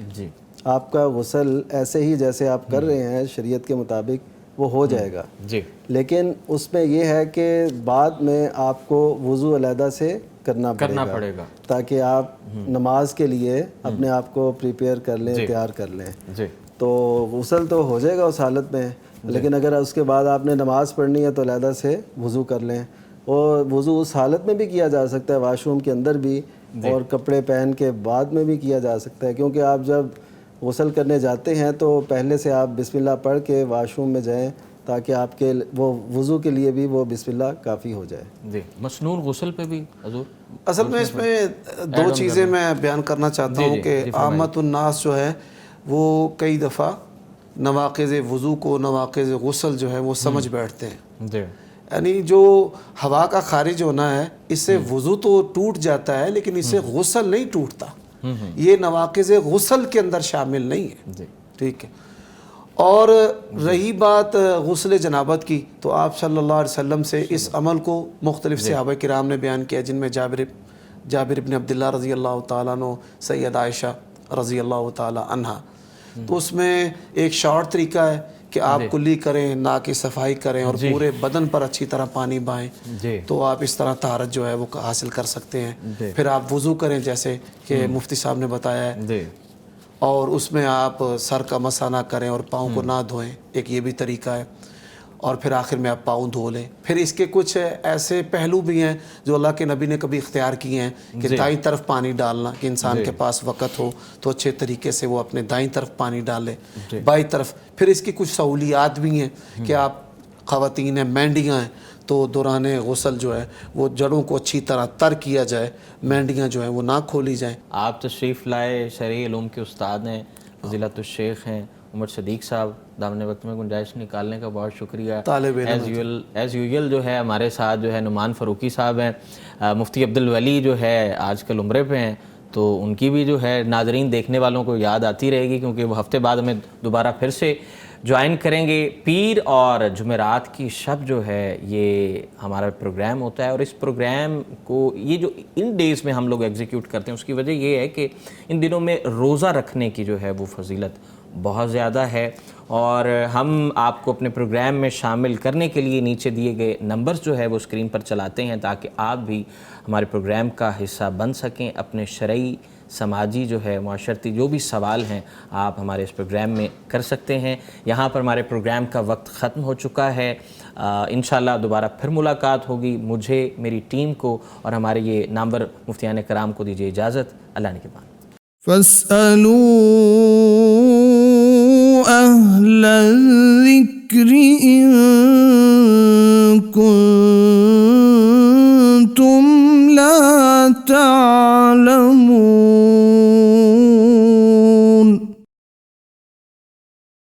آپ کا غسل ایسے ہی جیسے آپ کر رہے ہیں شریعت کے مطابق وہ ہو جائے گا. لیکن اس میں یہ ہے کہ بعد میں آپ کو وضو علیحدہ سے کرنا پڑے گا تاکہ آپ نماز کے لیے اپنے آپ کو پریپیئر کر لیں، تیار کر لیں. تو غسل تو ہو جائے گا اس حالت میں، لیکن اگر اس کے بعد آپ نے نماز پڑھنی ہے تو علیحدہ سے وضو کر لیں. اور وضو اس حالت میں بھی کیا جا سکتا ہے، واش روم کے اندر بھی، اور کپڑے پہن کے بعد میں بھی کیا جا سکتا ہے. کیونکہ آپ جب غسل کرنے جاتے ہیں تو پہلے سے آپ بسم اللہ پڑھ کے واش روم میں جائیں تاکہ آپ کے وہ وضو کے لیے بھی وہ بسم اللہ کافی ہو جائے. جی. مسنون غسل پہ بھی حضور اصل میں اس میں دو چیزیں میں بیان کرنا چاہتا ہوں کہ عامت الناس جو ہے وہ کئی دفعہ نواقض وضو کو نواقض غسل جو ہے وہ سمجھ بیٹھتے ہیں. یعنی جو ہوا کا خارج ہونا ہے اس سے وضو تو ٹوٹ جاتا ہے لیکن اس سے غسل نہیں ٹوٹتا. یہ نواقض غسل کے اندر شامل نہیں ہے. ٹھیک ہے. اور رہی بات غسل جنابت کی تو آپ صلی اللہ علیہ وسلم سے اس عمل کو مختلف صحابہ کرام نے بیان کیا، جن میں جابر بن عبداللہ رضی اللہ تعالیٰ عنہ، سید عائشہ رضی اللہ تعالیٰ عنہ. تو اس میں ایک شارٹ طریقہ ہے کہ آپ کلی کریں، ناک کی صفائی کریں اور پورے بدن پر اچھی طرح پانی بہائیں. تو آپ اس طرح طہارت جو ہے وہ حاصل کر سکتے ہیں. پھر آپ وضو کریں جیسے کہ مفتی صاحب نے بتایا ہے، اور اس میں آپ سر کا مسح نہ کریں اور پاؤں کو نہ دھوئیں، ایک یہ بھی طریقہ ہے. اور پھر آخر میں آپ پاؤں دھو لیں. پھر اس کے کچھ ایسے پہلو بھی ہیں جو اللہ کے نبی نے کبھی اختیار کیے ہیں کہ دائیں طرف پانی ڈالنا، کہ انسان کے پاس وقت ہو تو اچھے طریقے سے وہ اپنے دائیں طرف پانی ڈالے، بائیں طرف. پھر اس کی کچھ سہولیات بھی ہیں کہ آپ خواتین ہیں، مینڈیاں ہیں، تو دوران غسل جو ہے وہ جڑوں کو اچھی طرح تر کیا جائے، مینڈیاں جو ہیں وہ نہ کھولی جائیں. آپ تشریف لائے، شرعی علوم کے استاد ہیں، فضیلت الشیخ ہیں عمر صدیق صاحب. دامن وقت میں گنجائش نکالنے کا بہت شکریہ. ایز یوزول جو ہے ہمارے ساتھ جو ہے نعمان فاروقی صاحب ہیں. مفتی عبدالولی جو ہے آج کل عمرے پہ ہیں، تو ان کی بھی جو ہے ناظرین دیکھنے والوں کو یاد آتی رہے گی، کیونکہ وہ ہفتے بعد ہمیں دوبارہ پھر سے جوائن کریں گے. پیر اور جمعرات کی شب جو ہے یہ ہمارا پروگرام ہوتا ہے، اور اس پروگرام کو یہ جو ان ڈیز میں ہم لوگ ایگزیکیوٹ کرتے ہیں اس کی وجہ یہ ہے کہ ان دنوں میں روزہ رکھنے کی جو ہے وہ فضیلت بہت زیادہ ہے. اور ہم آپ کو اپنے پروگرام میں شامل کرنے کے لیے نیچے دیے گئے نمبرز جو ہے وہ اسکرین پر چلاتے ہیں تاکہ آپ بھی ہمارے پروگرام کا حصہ بن سکیں. اپنے شرعی، سماجی جو ہے معاشرتی جو بھی سوال ہیں آپ ہمارے اس پروگرام میں کر سکتے ہیں. یہاں پر ہمارے پروگرام کا وقت ختم ہو چکا ہے. انشاءاللہ دوبارہ پھر ملاقات ہوگی. مجھے، میری ٹیم کو اور ہمارے یہ نامور مفتیان کرام کو دیجیے اجازت. اللہ نے کے بعد فاسألوا أهل الذكر إن كنتم لا تعلمون.